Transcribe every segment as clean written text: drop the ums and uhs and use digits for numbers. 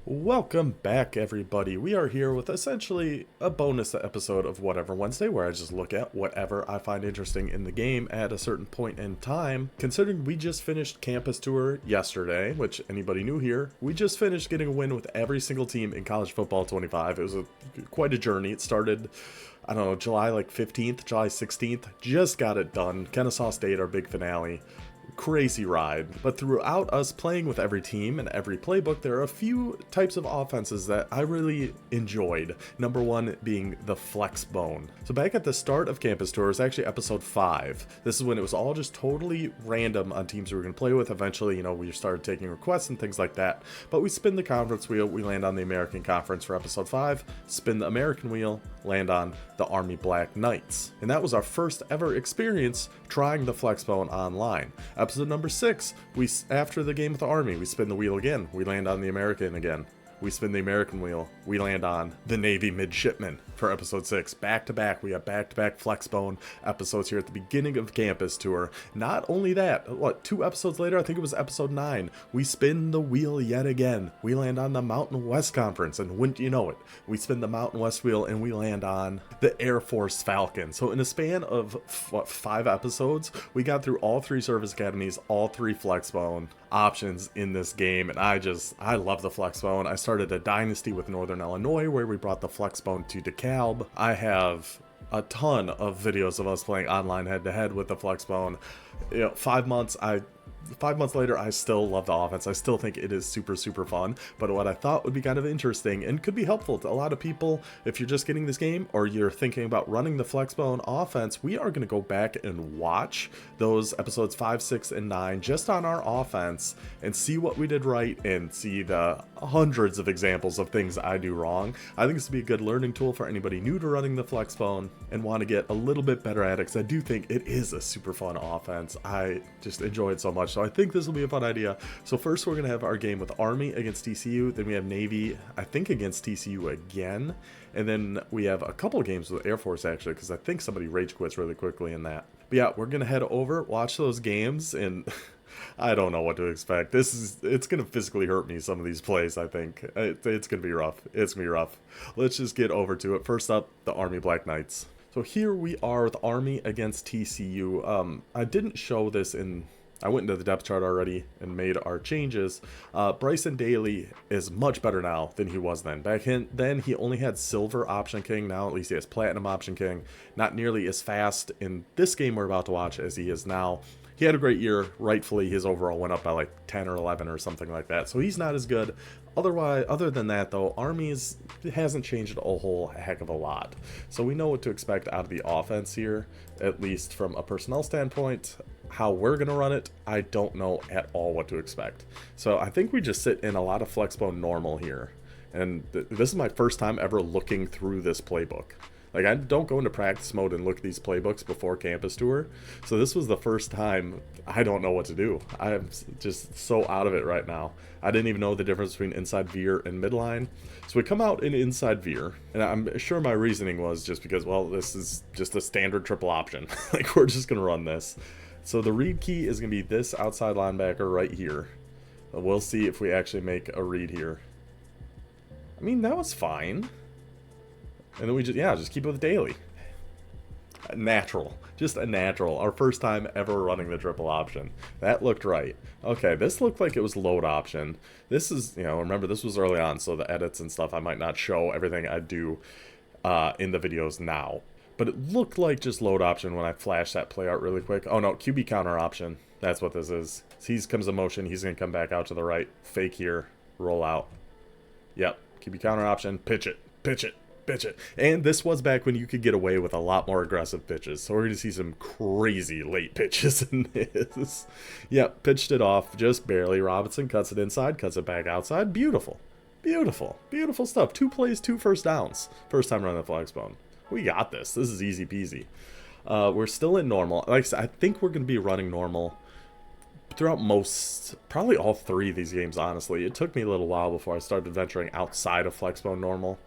Welcome back, everybody. We are here with essentially a bonus episode of Whatever Wednesday, where I just look at whatever I find interesting in the game at a certain point in time. Considering we just finished campus tour yesterday, which anybody new here, we just finished getting a win with every single team in college football 25. It was quite a journey. It started, I don't know, July 15th, July 16th. Just got it done. Kennesaw State, our big finale. Crazy ride. But throughout us playing with every team and every playbook, there are a few types of offenses that I really enjoyed. Number one being the Flexbone. So back at the start of campus tour, it was actually episode 5. This is when it was all just totally random on teams we were going to play with. Eventually, we started taking requests and things like that. But we spin the conference wheel, we land on the American Conference for episode 5, spin the American wheel, land on the Army Black Knights. And that was our first ever experience trying the Flexbone online. Episode number 6, after the game with the Army, we spin the wheel again. We land on the American again. We spin the American wheel. We land on the Navy Midshipmen for episode 6. Back to back. We have back-to-back Flexbone episodes here at the beginning of campus tour. Not only that, 2 episodes later, I think it was episode 9, we spin the wheel yet again. We land on the Mountain West Conference, and wouldn't you know it, we spin the Mountain West wheel and we land on the Air Force Falcons. So in a span of 5 episodes, we got through all 3 service academies, all 3 Flexbone options in this game, and I love the Flexbone. I started a dynasty with Northern Illinois where we brought the Flexbone to DeKalb. I have a ton of videos of us playing online head-to-head with the Flexbone. 5 months later, I still love the offense. I still think it is super, super fun. But what I thought would be kind of interesting and could be helpful to a lot of people, if you're just getting this game or you're thinking about running the Flexbone offense, we are going to go back and watch those episodes 5, 6, and 9 just on our offense and see what we did right and see the hundreds of examples of things I do wrong. I think this would be a good learning tool for anybody new to running the Flexbone and want to get a little bit better at it, because I do think it is a super fun offense. I just enjoy it so much. So I think this will be a fun idea. So first we're going to have our game with Army against TCU. Then we have Navy, I think, against TCU again. And then we have a couple of games with Air Force, actually, because I think somebody rage quits really quickly in that. But yeah, we're going to head over, watch those games, and I don't know what to expect. It's going to physically hurt me, some of these plays, I think. It's going to be rough. It's going to be rough. Let's just get over to it. First up, the Army Black Knights. So here we are with Army against TCU. I didn't show this in... I went into the depth chart already and made our changes. Bryson Daly is much better now than he was then. Then he only had silver option king. Now at least he has platinum option king. Not nearly as fast in this game we're about to watch as he is now. He had a great year. Rightfully, his overall went up by like 10 or 11 or something like that. So he's not as good. Other than that, though, Army's hasn't changed a whole heck of a lot. So we know what to expect out of the offense here, at least from a personnel standpoint. How we're going to run it, I don't know at all what to expect. So I think we just sit in a lot of Flexbone normal here. And this is my first time ever looking through this playbook. Like, I don't go into practice mode and look at these playbooks before campus tour. So this was the first time I don't know what to do. I'm just so out of it right now. I didn't even know the difference between inside veer and midline. So we come out in inside veer, and I'm sure my reasoning was just because, well, this is just a standard triple option. Like, we're just going to run this. So the read key is going to be this outside linebacker right here. We'll see if we actually make a read here. I mean, that was fine. And then we just keep it with Daly. Natural. Just a natural. Our first time ever running the triple option. That looked right. Okay, this looked like it was load option. This is, remember, this was early on, so the edits and stuff, I might not show everything I do in the videos now. But it looked like just load option when I flashed that play out really quick. Oh no, QB counter option. That's what this is. He comes in motion. He's going to come back out to the right. Fake here. Roll out. Yep. QB counter option. Pitch it. Pitch it. Pitch it. And this was back when you could get away with a lot more aggressive pitches. So we're going to see some crazy late pitches in this. Yep, pitched it off just barely. Robinson cuts it inside, cuts it back outside. Beautiful. Beautiful. Beautiful stuff. 2 plays, 2 first downs. First time running the Flexbone. We got this. This is easy peasy. We're still in normal. Like I said, I think we're going to be running normal throughout probably all 3 of these games, honestly. It took me a little while before I started venturing outside of Flexbone normal.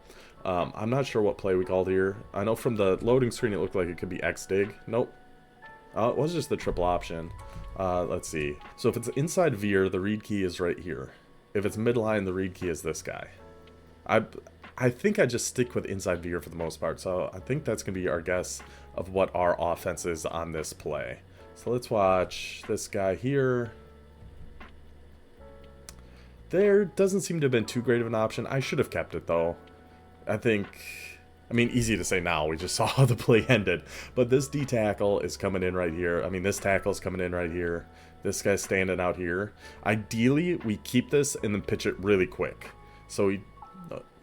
I'm not sure what play we called here. I know from the loading screen it looked like it could be X-Dig. Nope. It was just the triple option. Let's see. So if it's inside veer, the read key is right here. If it's midline, the read key is this guy. I think I just stick with inside veer for the most part, so I think that's going to be our guess of what our offense is on this play. So let's watch this guy here. There doesn't seem to have been too great of an option. I should have kept it, though. I mean, easy to say now. We just saw how the play ended. But this D tackle is coming in right here. I mean, this tackle's coming in right here. This guy's standing out here. Ideally, we keep this and then pitch it really quick. So we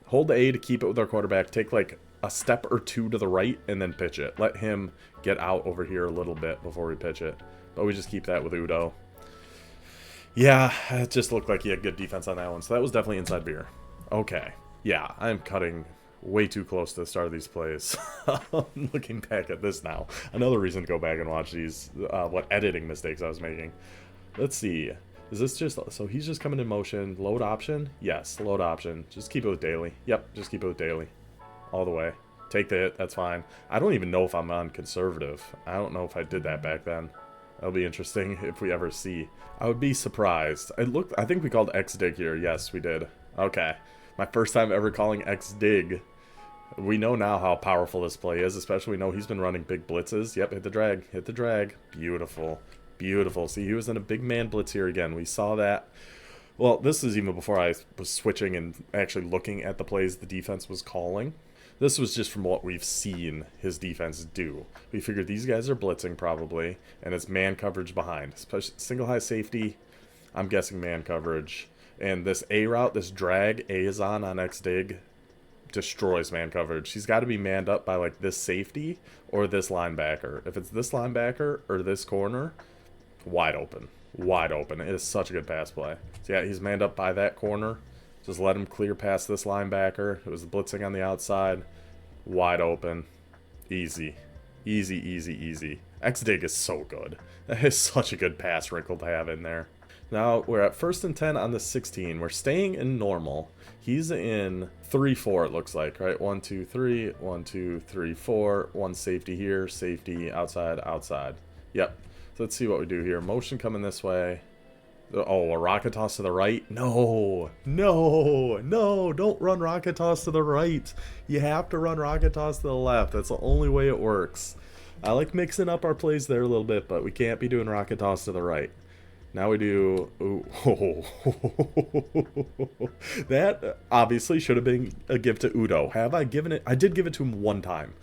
hold A to keep it with our quarterback. Take like a step or two to the right and then pitch it. Let him get out over here a little bit before we pitch it. But we just keep that with Udo. Yeah, it just looked like he had good defense on that one. So that was definitely inside veer. Okay. Yeah, I'm cutting way too close to the start of these plays. I'm looking back at this now. Another reason to go back and watch these, what editing mistakes I was making. Let's see. Is this just, so he's just coming in motion. Load option? Yes, load option. Just keep it with daily. Yep, just keep it with daily. All the way. Take the hit, that's fine. I don't even know if I'm on conservative. I don't know if I did that back then. That'll be interesting if we ever see. I would be surprised. I think we called X dig here. Yes, we did. Okay. My first time ever calling X dig. We know now how powerful this play is, especially we know he's been running big blitzes. Yep, hit the drag. Hit the drag. Beautiful. Beautiful. See, he was in a big man blitz here again. We saw that. Well, this is even before I was switching and actually looking at the plays the defense was calling. This was just from what we've seen his defense do. We figured these guys are blitzing probably, and it's man coverage behind. Especially single high safety, I'm guessing man coverage. And this A route, this drag A is on X dig, destroys man coverage. He's got to be manned up by like this safety or this linebacker. If it's this linebacker or this corner, wide open. Wide open. It is such a good pass play. So yeah, he's manned up by that corner. Just let him clear past this linebacker. It was blitzing on the outside. Wide open. Easy. Easy, easy, easy. X-dig is so good. That is such a good pass wrinkle to have in there. Now, we're at 1st and 10 on the 16. We're staying in normal. He's in 3-4, it looks like, right? 1, 2, 3. 1, 2, 3, 4. One safety here. Safety, outside, outside. Yep. So let's see what we do here. Motion coming this way. Oh, a rocket toss to the right? No, no, no, don't run rocket toss to the right. You have to run rocket toss to the left. That's the only way it works. I like mixing up our plays there a little bit, but we can't be doing rocket toss to the right. Now we do... Ooh. That obviously should have been a gift to Udo. Have I given it? I did give it to him one time.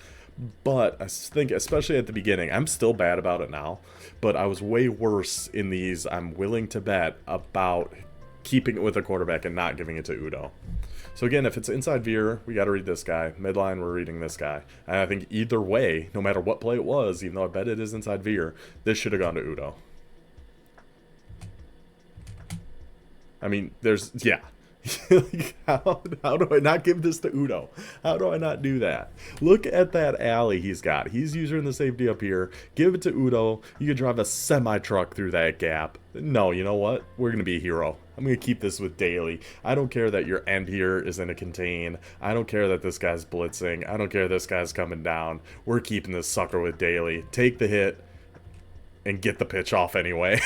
But I think, especially at the beginning, I'm still bad about it now, but I was way worse in these. I'm willing to bet about keeping it with a quarterback and not giving it to Udo. So again, if it's inside veer, we got to read this guy. Midline, we're reading this guy. And I think either way, no matter what play it was, even though I bet it is inside veer, this should have gone to Udo. I mean, there's, yeah. how do I not give this to Udo? How do I not do that? Look at that alley he's got. He's using the safety up here. Give it to Udo. You can drive a semi-truck through that gap. No, you know what? We're going to be a hero. I'm going to keep this with daily. I don't care that your end here is in a contain. I don't care that this guy's blitzing. I don't care this guy's coming down. We're keeping this sucker with daily. Take the hit and get the pitch off anyway.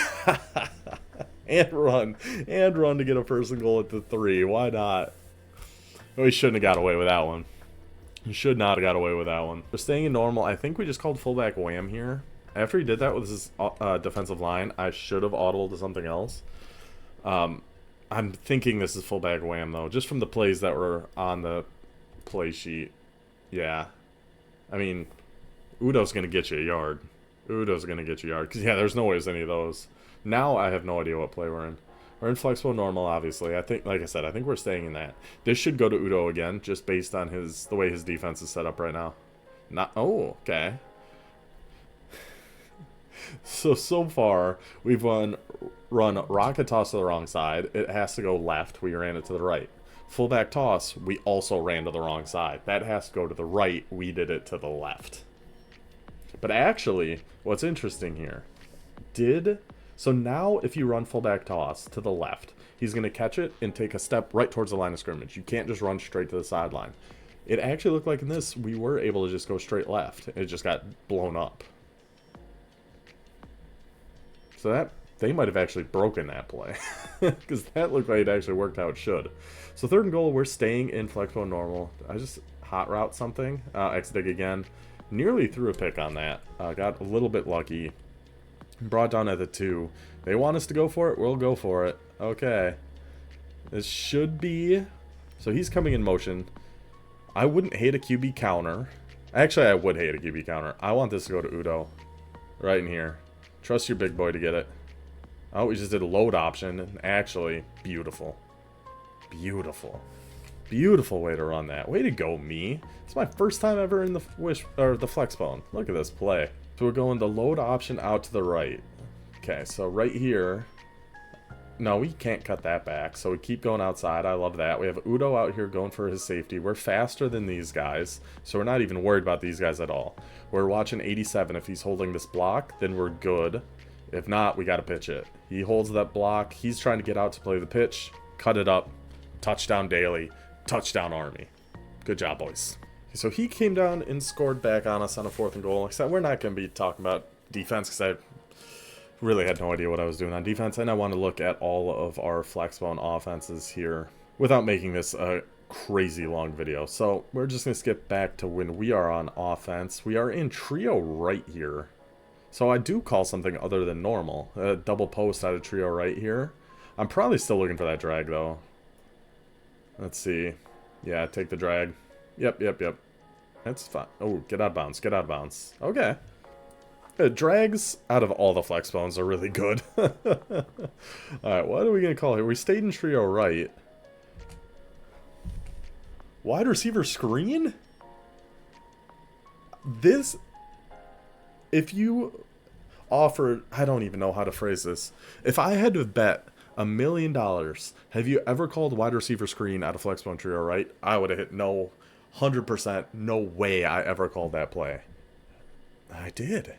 And run to get a 1st and goal at the 3. Why not? We shouldn't have got away with that one. You should not have got away with that one. We're staying in normal. I think we just called fullback wham here. After he did that with his defensive line, I should have audibled to something else. I'm thinking this is fullback wham, though, just from the plays that were on the play sheet. Yeah. I mean, Udo's going to get you a yard. Udo's going to get you a yard. Because, yeah, there's no ways any of those. Now I have no idea what play we're in. We're in Flexbone normal, obviously. I think, like I said, I think we're staying in that. This should go to Udo again, just based on the way his defense is set up right now. Oh, okay. So far, we've run rocket toss to the wrong side. It has to go left. We ran it to the right. Fullback toss, we also ran to the wrong side. That has to go to the right. We did it to the left. But actually, what's interesting here, so now if you run fullback toss to the left, he's going to catch it and take a step right towards the line of scrimmage. You can't just run straight to the sideline. It actually looked like in this, we were able to just go straight left. It just got blown up. So that they might have actually broken that play. Because that looked like it actually worked how it should. So 3rd and goal, we're staying in Flexbone normal. I just hot route something. X-dig again. Nearly threw a pick on that. Got a little bit lucky. Brought down at the 2. They want us to go for it. We'll go for it. Okay. This should be... So he's coming in motion. I wouldn't hate a QB counter. Actually, I would hate a QB counter. I want this to go to Udo. Right in here. Trust your big boy to get it. Oh, we just did a load option. Actually, beautiful. Beautiful. Beautiful way to run that. Way to go, me. It's my first time ever in the Flexbone. Look at this play. So we're going the load option out to the right. Okay, so right here. No, we can't cut that back. So we keep going outside. I love that. We have Udo out here going for his safety. We're faster than these guys. So we're not even worried about these guys at all. We're watching 87. If he's holding this block, then we're good. If not, we got to pitch it. He holds that block. He's trying to get out to play the pitch. Cut it up. Touchdown Daily. Touchdown Army. Good job, boys. So he came down and scored back on us on a 4th and goal. Like I said, we're not going to be talking about defense because I really had no idea what I was doing on defense. And I want to look at all of our Flexbone offenses here without making this a crazy long video. So we're just going to skip back to when we are on offense. We are in trio right here. So I do call something other than normal. A double post out of trio right here. I'm probably still looking for that drag, though. Let's see. Yeah, take the drag. Yep. That's fine. Oh, get out of bounds. Get out of bounds. Okay. Drags out of all the Flexbones are really good. Alright, what are we going to call here? We stayed in trio right. Wide receiver screen? This... If you offered... I don't even know how to phrase this. If I had to bet $1 million, have you ever called wide receiver screen out of Flexbone trio right? I would have hit no 100%. No way I ever called that play. I did.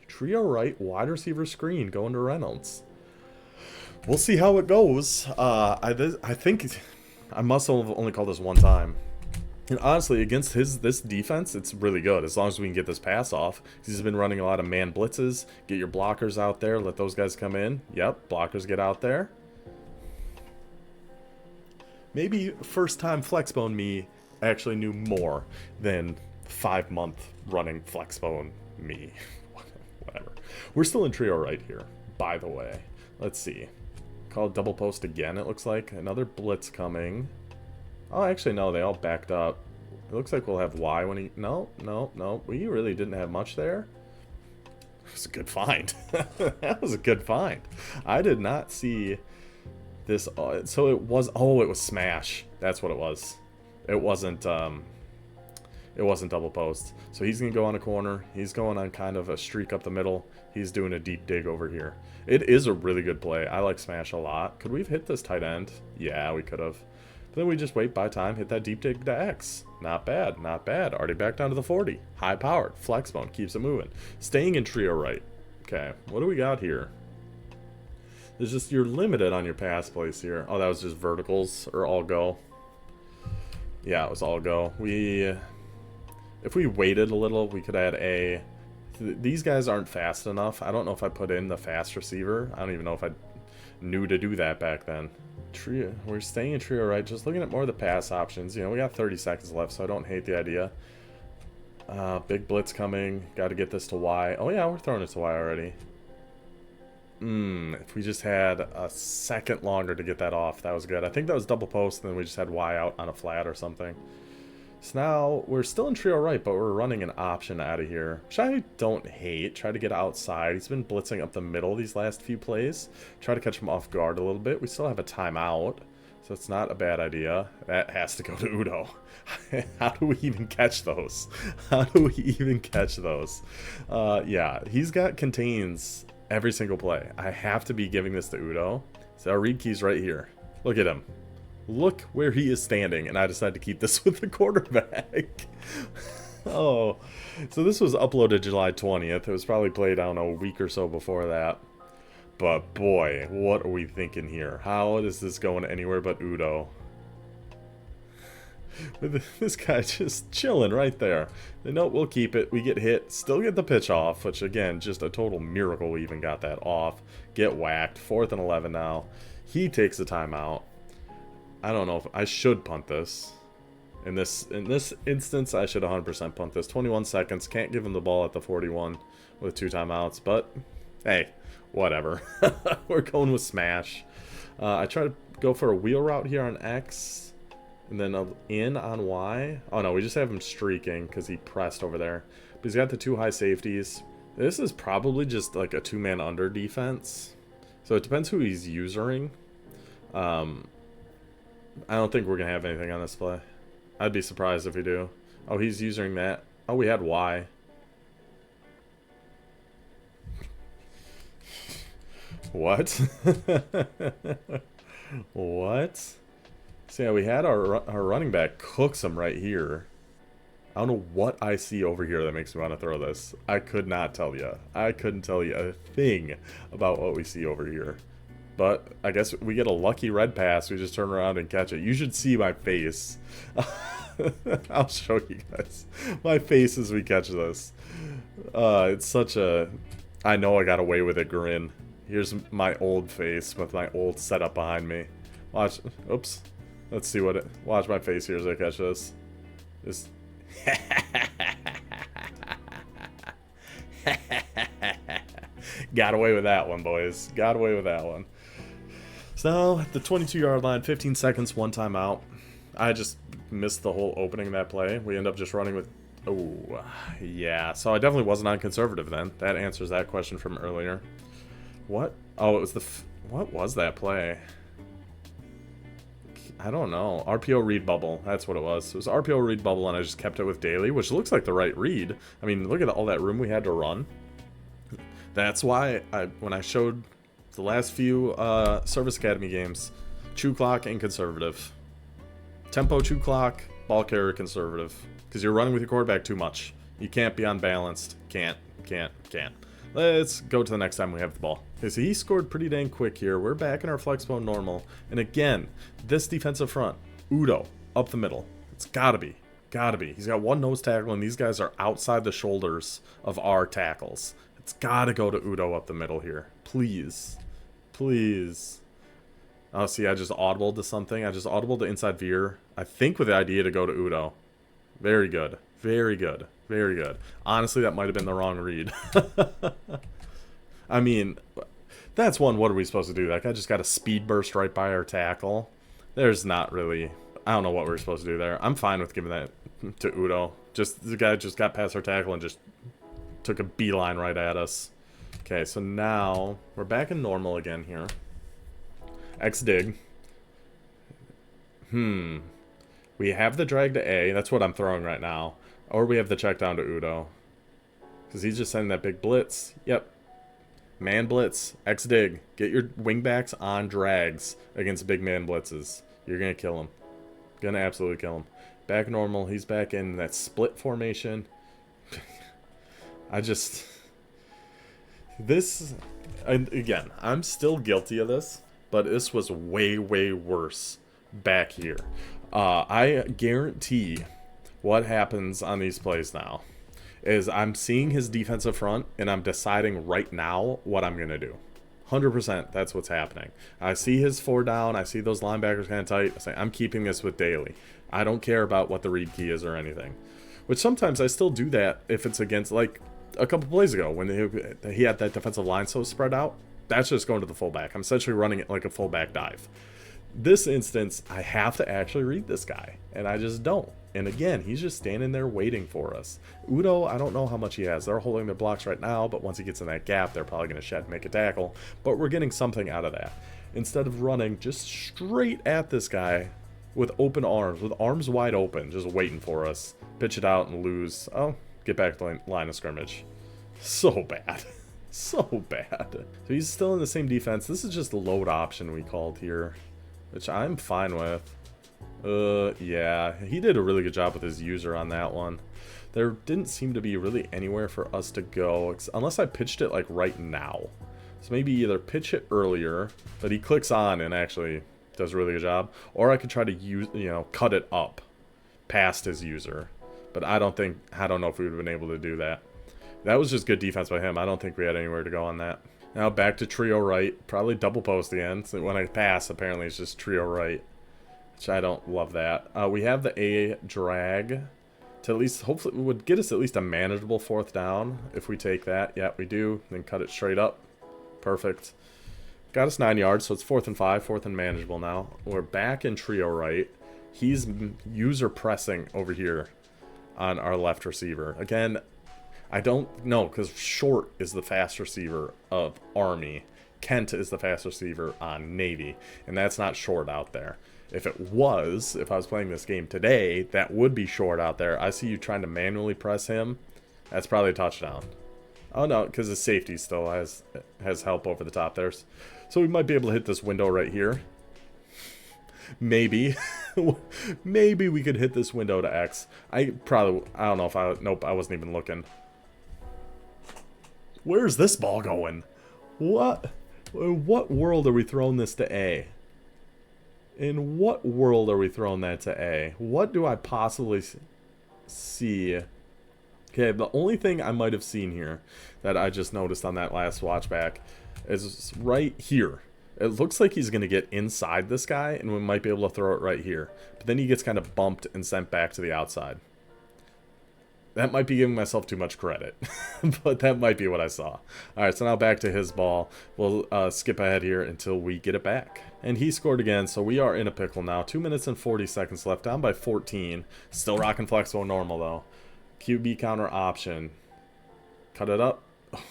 Trio right, wide receiver screen going to Reynolds. We'll see how it goes. I think I must have only called this one time. And honestly, against this defense, it's really good as long as we can get this pass off. He's been running a lot of man blitzes. Get your blockers out there. Let those guys come in. Yep, blockers get out there. Maybe first time Flexbone me actually knew more than 5-month running Flexbone me. Whatever. We're still in trio right here, by the way. Let's see. Call it double post again, it looks like. Another blitz coming. Oh, actually, no, they all backed up. It looks like we'll have Y when he... No. We really didn't have much there. It was a good find. That was a good find. I did not see this... So it was... Oh, it was smash. That's what it was. It wasn't double post. So he's going to go on a corner. He's going on kind of a streak up the middle. He's doing a deep dig over here. It is a really good play. I like smash a lot. Could we have hit this tight end? Yeah, we could have. But then we just wait by time, hit that deep dig to X. Not bad, not bad. Already back down to the 40. High powered. Flexbone keeps it moving. Staying in trio right. Okay, what do we got here? There's just, you're limited on your pass plays here. Oh, that was just verticals or all go. Yeah, it was all go. If we waited a little, we could add a... These guys aren't fast enough. I don't know if I put in the fast receiver. I don't even know if I knew to do that back then. Trio. We're staying in trio right. Just looking at more of the pass options. You know, we got 30 seconds left, so I don't hate the idea. Big blitz coming. Got to get this to Y. Oh, yeah, we're throwing it to Y already. If we just had a second longer to get that off, that was good. I think that was double post, and then we just had Y out on a flat or something. So now, we're still in trio right, but we're running an option out of here, which I don't hate. Try to get outside. He's been blitzing up the middle these last few plays. Try to catch him off guard a little bit. We still have a timeout, so it's not a bad idea. That has to go to Udo. How do we even catch those? How do we even catch those? Yeah, he's got contains every single play. I have to be giving this to Udo. So our read key's right here. Look at him. Look where he is standing, and I decided to keep this with the quarterback. Oh, so this was uploaded July 20th. It was probably played, I don't know, a week or so before that. But boy, what are we thinking here? How is this going anywhere but Udo? This guy just chilling right there. They know we'll keep it. We get hit. Still get the pitch off, which again, just a total miracle we even got that off. Get whacked. 4th and 11 now. He takes the timeout. I don't know if I should punt this. In this instance, I should 100% punt this. 21 seconds. Can't give him the ball at the 41 with 2 timeouts, but hey, whatever. We're going with smash. I try to go for a wheel route here on X, and then in on Y. Oh no, we just have him streaking because he pressed over there. But he's got the 2 high safeties. This is probably just like a 2-man under defense. So it depends who he's using. I don't think we're going to have anything on this play. I'd be surprised if we do. Oh, he's using that. Oh, we had Y. What? What? So yeah, we had our running back cooks him right here. I don't know what I see over here that makes me want to throw this. I could not tell you. I couldn't tell you a thing about what we see over here. But I guess we get a lucky red pass. We just turn around and catch it. You should see my face. I'll show you guys my face as we catch this. It's such a I know I got away with it grin. Here's my old face with my old setup behind me. Watch. Oops. Let's see what it. Watch my face here as I catch this. Just. Got away with that one, boys. Got away with that one. So now at the 22-yard line, 15 seconds, 1 timeout. I just missed the whole opening of that play. We end up just running with... Oh, yeah. So I definitely wasn't on conservative then. That answers that question from earlier. What? Oh, it was the... What was that play? I don't know. RPO read bubble. That's what it was. It was RPO read bubble, and I just kept it with daily, which looks like the right read. I mean, look at all that room we had to run. That's why when I showed the last few Service Academy games, chew clock and conservative. Tempo, chew clock, ball carrier, conservative. Because you're running with your quarterback too much. You can't be unbalanced. Can't. Let's go to the next time we have the ball. Okay, so he scored pretty dang quick here. We're back in our Flexbone normal. And again, this defensive front, Udo, up the middle. It's gotta be. He's got 1 nose tackle, and these guys are outside the shoulders of our tackles. It's gotta go to Udo up the middle here. Please. Oh, see, I just audibled to something. I just audibled to inside veer. I think with the idea to go to Udo. Very good. Honestly, that might have been the wrong read. I mean, that's one. What are we supposed to do? That guy just got a speed burst right by our tackle. There's not really... I don't know what we're supposed to do there. I'm fine with giving that to Udo. Just the guy just got past our tackle and just took a beeline right at us. Okay, so now we're back in normal again here. X dig. We have the drag to A. That's what I'm throwing right now. Or we have the check down to Udo. Because he's just sending that big blitz. Yep. Man blitz. X dig. Get your wingbacks on drags against big man blitzes. You're going to kill him. Going to absolutely kill him. Back normal. He's back in that split formation. Again, I'm still guilty of this. But this was way, way worse back here. I guarantee what happens on these plays now is I'm seeing his defensive front, and I'm deciding right now what I'm going to do. 100% that's what's happening. I see his 4 down. I see those linebackers kind of tight. I say, I'm keeping this with daily. I don't care about what the read key is or anything. Which sometimes I still do that if it's against, like a couple plays ago when he had that defensive line so spread out. That's just going to the fullback. I'm essentially running it like a fullback dive. This instance, I have to actually read this guy, and I just don't. And again, he's just standing there waiting for us. Udo, I don't know how much he has. They're holding their blocks right now, but once he gets in that gap, they're probably going to shed and make a tackle. But we're getting something out of that. Instead of running just straight at this guy with open arms, with arms wide open, just waiting for us. Pitch it out and lose. Oh, get back to the line of scrimmage. So bad. So bad. So he's still in the same defense. This is just the load option we called here, which I'm fine with. Yeah, he did a really good job with his user on that one. There didn't seem to be really anywhere for us to go, unless I pitched it like right now. So maybe either pitch it earlier, but he clicks on and actually does a really good job, or I could try to use, cut it up. past his user. But I don't know if we would have been able to do that. That was just good defense by him. I don't think we had anywhere to go on that. Now back to trio right. Probably double post again. So when I pass, apparently it's just trio right. Which I don't love that. We have the A drag to at least, hopefully, would get us at least a manageable 4th down if we take that. Yeah, we do. Then cut it straight up. Perfect. Got us 9 yards, so it's 4th and 5, 4th and manageable now. We're back in trio right. He's user pressing over here on our left receiver. Again, I don't know, because Short is the fast receiver of Army. Kent is the fast receiver on Navy, and that's not Short out there. If it was, if I was playing this game today, that would be Short out there. I see you trying to manually press him. That's probably a touchdown. Oh no, because his safety still has help over the top there. So we might be able to hit this window right here. Maybe. Maybe we could hit this window to X. I don't know if nope, I wasn't even looking. Where's this ball going? What? In what world are we throwing this to A? In what world are we throwing that to A? What do I possibly see? Okay, the only thing I might have seen here that I just noticed on that last watch back is right here. It looks like he's going to get inside this guy, and we might be able to throw it right here. But then he gets kind of bumped and sent back to the outside. That might be giving myself too much credit, but that might be what I saw. All right, so now back to his ball. We'll skip ahead here until we get it back. And he scored again, so we are in a pickle now. 2 minutes and 40 seconds left, down by 14. Still rocking Flexbone normal, though. QB counter option. Cut it up. Oh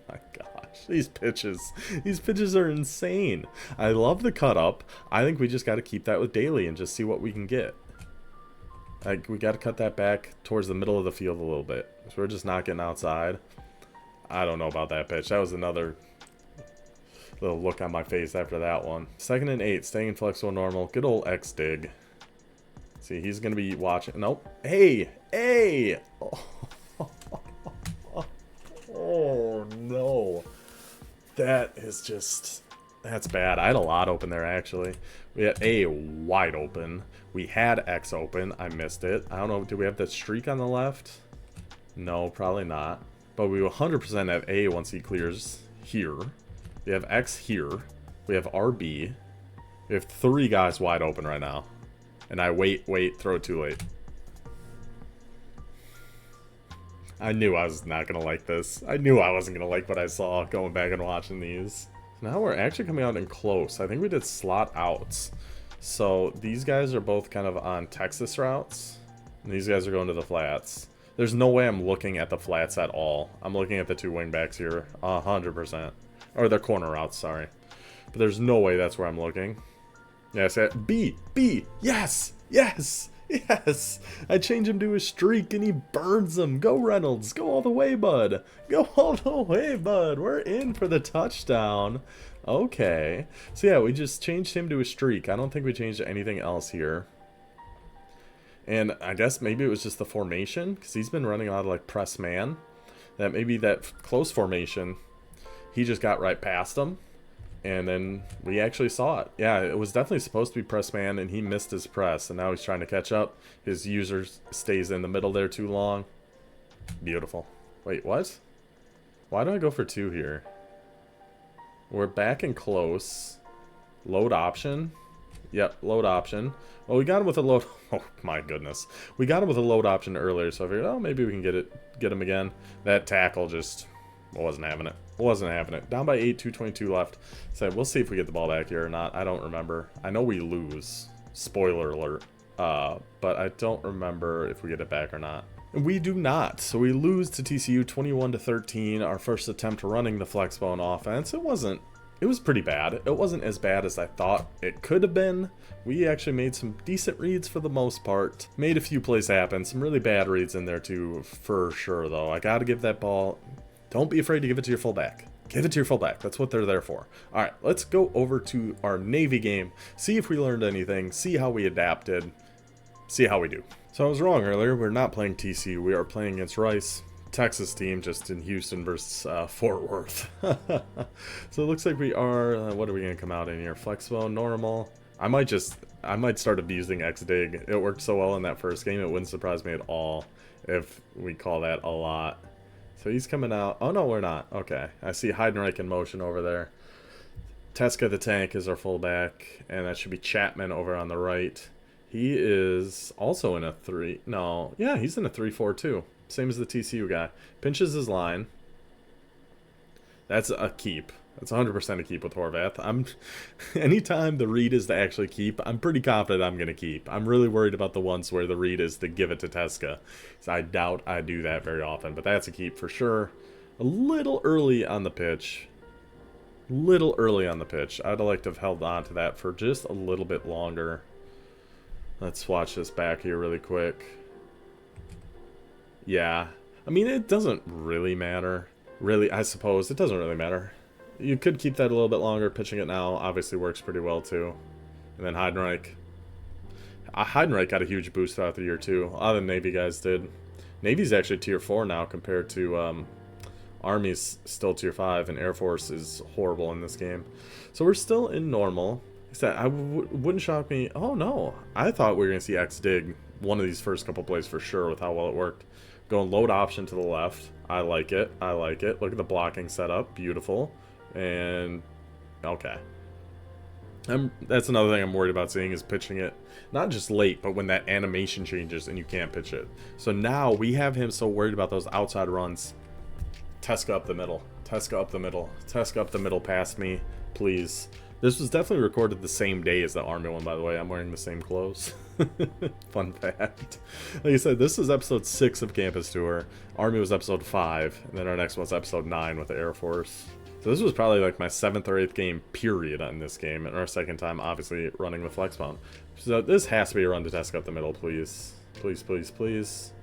my gosh, these pitches are insane. I love the cut up. I think we just got to keep that with Daly and just see what we can get. Like, we got to cut that back towards the middle of the field a little bit. So we're just not getting outside. I don't know about that pitch. That was another little look on my face after that one. 2nd and 8, staying in Flexbone normal. Good old X dig. See, he's going to be watching. Nope. Hey! Hey! Oh, no. That is just... That's bad. I had a lot open there, actually. We had A wide open. We had X open. I missed it. I don't know. Do we have that streak on the left? No, probably not. But we will 100% have A once he clears here. We have X here. We have RB. We have 3 guys wide open right now. And I wait, throw it too late. I knew I was not going to like this. I knew I wasn't going to like what I saw going back and watching these. Now we're actually coming out in close. I think we did slot outs. So these guys are both kind of on Texas routes. And these guys are going to the flats. There's no way I'm looking at the flats at all. I'm looking at the 2 wingbacks here. 100%. Or the corner routes, sorry. But there's no way that's where I'm looking. Yes, B. Yes! Yes! Yes! I change him to a streak and he burns them. Go Reynolds. Go all the way, bud. Go all the way, bud. We're in for the touchdown. Okay. So yeah, we just changed him to a streak. I don't think we changed anything else here. And I guess maybe it was just the formation, because he's been running a lot of like press man. That maybe that close formation, he just got right past him. And then we actually saw it. Yeah, it was definitely supposed to be press man, and he missed his press. And now he's trying to catch up. His user stays in the middle there too long. Beautiful. Wait, what? Why do I go for 2 here? We're back in close. Load option. Yep, load option. Well, we got him with a load... Oh, my goodness. We got him with a load option earlier, so I figured, oh, maybe we can get him again. That tackle just wasn't having it. Wasn't having it. Down by 8, 2:22 left. So we'll see if we get the ball back here or not. I don't remember. I know we lose. Spoiler alert. But I don't remember if we get it back or not. We do not. So we lose to TCU 21-13. Our first attempt running the Flexbone offense. It was pretty bad. It wasn't as bad as I thought it could have been. We actually made some decent reads for the most part. Made a few plays happen. Some really bad reads in there too, for sure, though. I got to give that ball... Don't be afraid to give it to your fullback. Give it to your fullback. That's what they're there for. All right, let's go over to our Navy game. See if we learned anything. See how we adapted. See how we do. So I was wrong earlier. We're not playing TCU. We are playing against Rice. Texas team, just in Houston versus Fort Worth. So it looks like we are... what are we going to come out in here? Flexbone, normal. I might just I might start abusing X-Dig. It worked so well in that first game, it wouldn't surprise me at all if we call that a lot. So he's coming out. Oh, no, we're not. Okay. I see Heidenreich in motion over there. Teska the Tank is our fullback, and that should be Chapman over on the right. He is also in a 3. No, yeah, he's in a 3-4-2. Same as the TCU guy. Pinches his line. That's a keep. That's 100% a keep with Horvath. Anytime the read is to actually keep, I'm pretty confident I'm going to keep. I'm really worried about the ones where the read is to give it to Teska. So I doubt I do that very often, but that's a keep for sure. A little early on the pitch. Little early on the pitch. I'd like to have held on to that for just a little bit longer. Let's watch this back here really quick. Yeah. I mean, it doesn't really matter. Really, I suppose. It doesn't really matter. You could keep that a little bit longer. Pitching it now obviously works pretty well, too. And then Heidenreich. Heidenreich got a huge boost throughout the year, too. A lot of the Navy guys did. Navy's actually tier 4 now compared to Army's still tier 5, and Air Force is horrible in this game. So we're still in normal. Wouldn't shock me. Oh, no. I thought we were going to see X-Dig one of these first couple plays for sure with how well it worked. Going load option to the left. I like it. I like it. Look at the blocking setup. Beautiful. And okay, that's another thing I'm worried about seeing is pitching it not just late, but when that animation changes and you can't pitch it. So now we have him so worried about those outside runs. Teska up the middle. Teska up the middle. Teska up the middle past me, please. This was definitely recorded the same day as the Army one, by the way. I'm wearing the same clothes. Fun fact. Like I said, this is episode 6 of Campus Tour. Army was episode 5, and then our next one's episode 9 with the Air Force. So this was probably like my 7th or 8th game period on this game, and our second time obviously running the Flexbone. So this has to be a run to Teska up the middle, please. Please, please, please.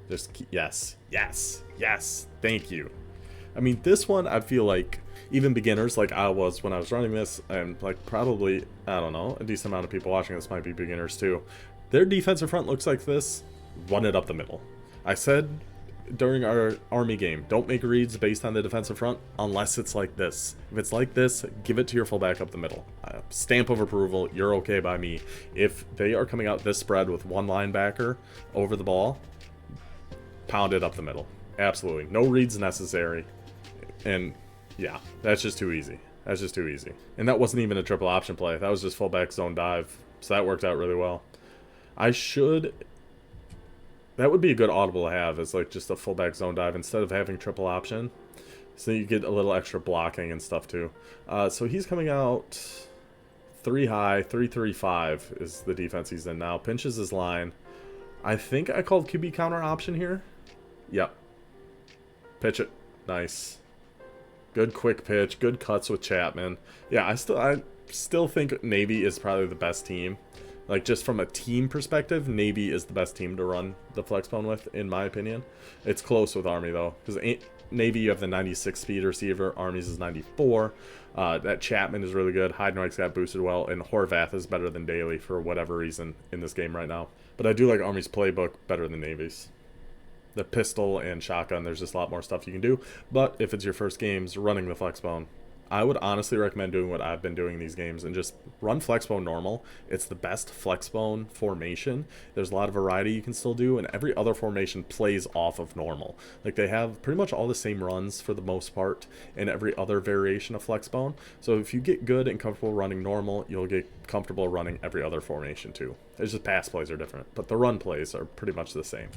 Just yes, yes, yes. Thank you. I mean, this one I feel like even beginners like I was when I was running this, and like probably, I don't know, a decent amount of people watching this might be beginners too. Their defensive front looks like this. Run it up the middle. I said during our Army game, don't make reads based on the defensive front unless it's like this. If it's like this, give it to your fullback up the middle. Stamp of approval, you're okay by me. If they are coming out this spread with one linebacker over the ball, pound it up the middle. Absolutely. No reads necessary. And yeah, that's just too easy. That's just too easy. And that wasn't even a triple option play. That was just fullback zone dive. So that worked out really well. That would be a good audible to have, as like just a fullback zone dive instead of having triple option. So you get a little extra blocking and stuff too. So he's coming out 3 high, 3-3-5 is the defense he's in now. Pinches his line. I think I called QB counter option here. Yep. Pitch it. Nice. Good quick pitch. Good cuts with Chapman. Yeah, I still think Navy is probably the best team. Like, just from a team perspective, Navy is the best team to run the Flexbone with, in my opinion. It's close with Army, though. Because Navy, you have the 96 speed receiver. Army's is 94. That Chapman is really good. Heidenreich's got boosted well. And Horvath is better than Daly for whatever reason in this game right now. But I do like Army's playbook better than Navy's. The pistol and shotgun, there's just a lot more stuff you can do. But if it's your first games running the Flexbone, I would honestly recommend doing what I've been doing in these games and just run Flexbone normal. It's the best Flexbone formation. There's a lot of variety you can still do, and every other formation plays off of normal. Like, they have pretty much all the same runs for the most part in every other variation of Flexbone. So if you get good and comfortable running normal, you'll get comfortable running every other formation too. It's just pass plays are different, but the run plays are pretty much the same.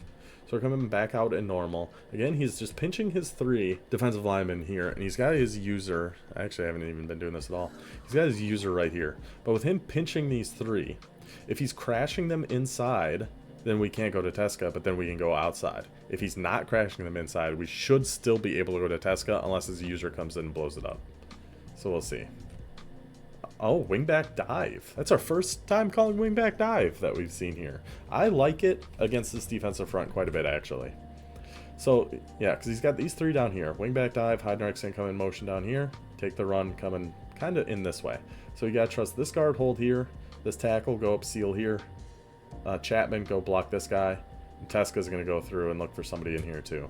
So we're coming back out in normal. Again, he's just pinching his 3 defensive linemen here, and he's got his user. Actually, I haven't even been doing this at all. He's got his user right here. But with him pinching these 3, if he's crashing them inside, then we can't go to Teska, but then we can go outside. If he's not crashing them inside, we should still be able to go to Teska unless his user comes in and blows it up. So we'll see. Oh, wingback dive. That's our first time calling wingback dive that we've seen here. I like it against this defensive front quite a bit, actually. So, yeah, because he's got these 3 down here. Wingback dive, Heidenreich's going to come in motion down here. Take the run coming kind of in this way. So you got to trust this guard hold here. This tackle, go up seal here. Chapman, go block this guy. And Teska's going to go through and look for somebody in here, too.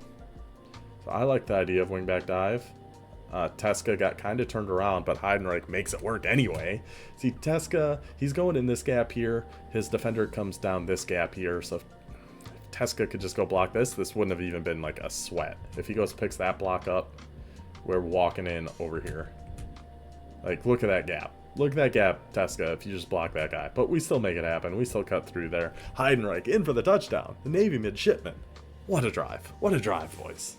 So I like the idea of wingback dive. Teska got kind of turned around, but Heidenreich makes it work anyway. See, Teska, he's going in this gap here. His defender comes down this gap here. So if Teska could just go block this wouldn't have even been like a sweat. If he goes picks that block up, we're walking in over here. Like, look at that gap. Look at that gap, Teska, if you just block that guy. But we still make it happen. We still cut through there. Heidenreich in for the touchdown. The Navy midshipmen. What a drive. What a drive, boys.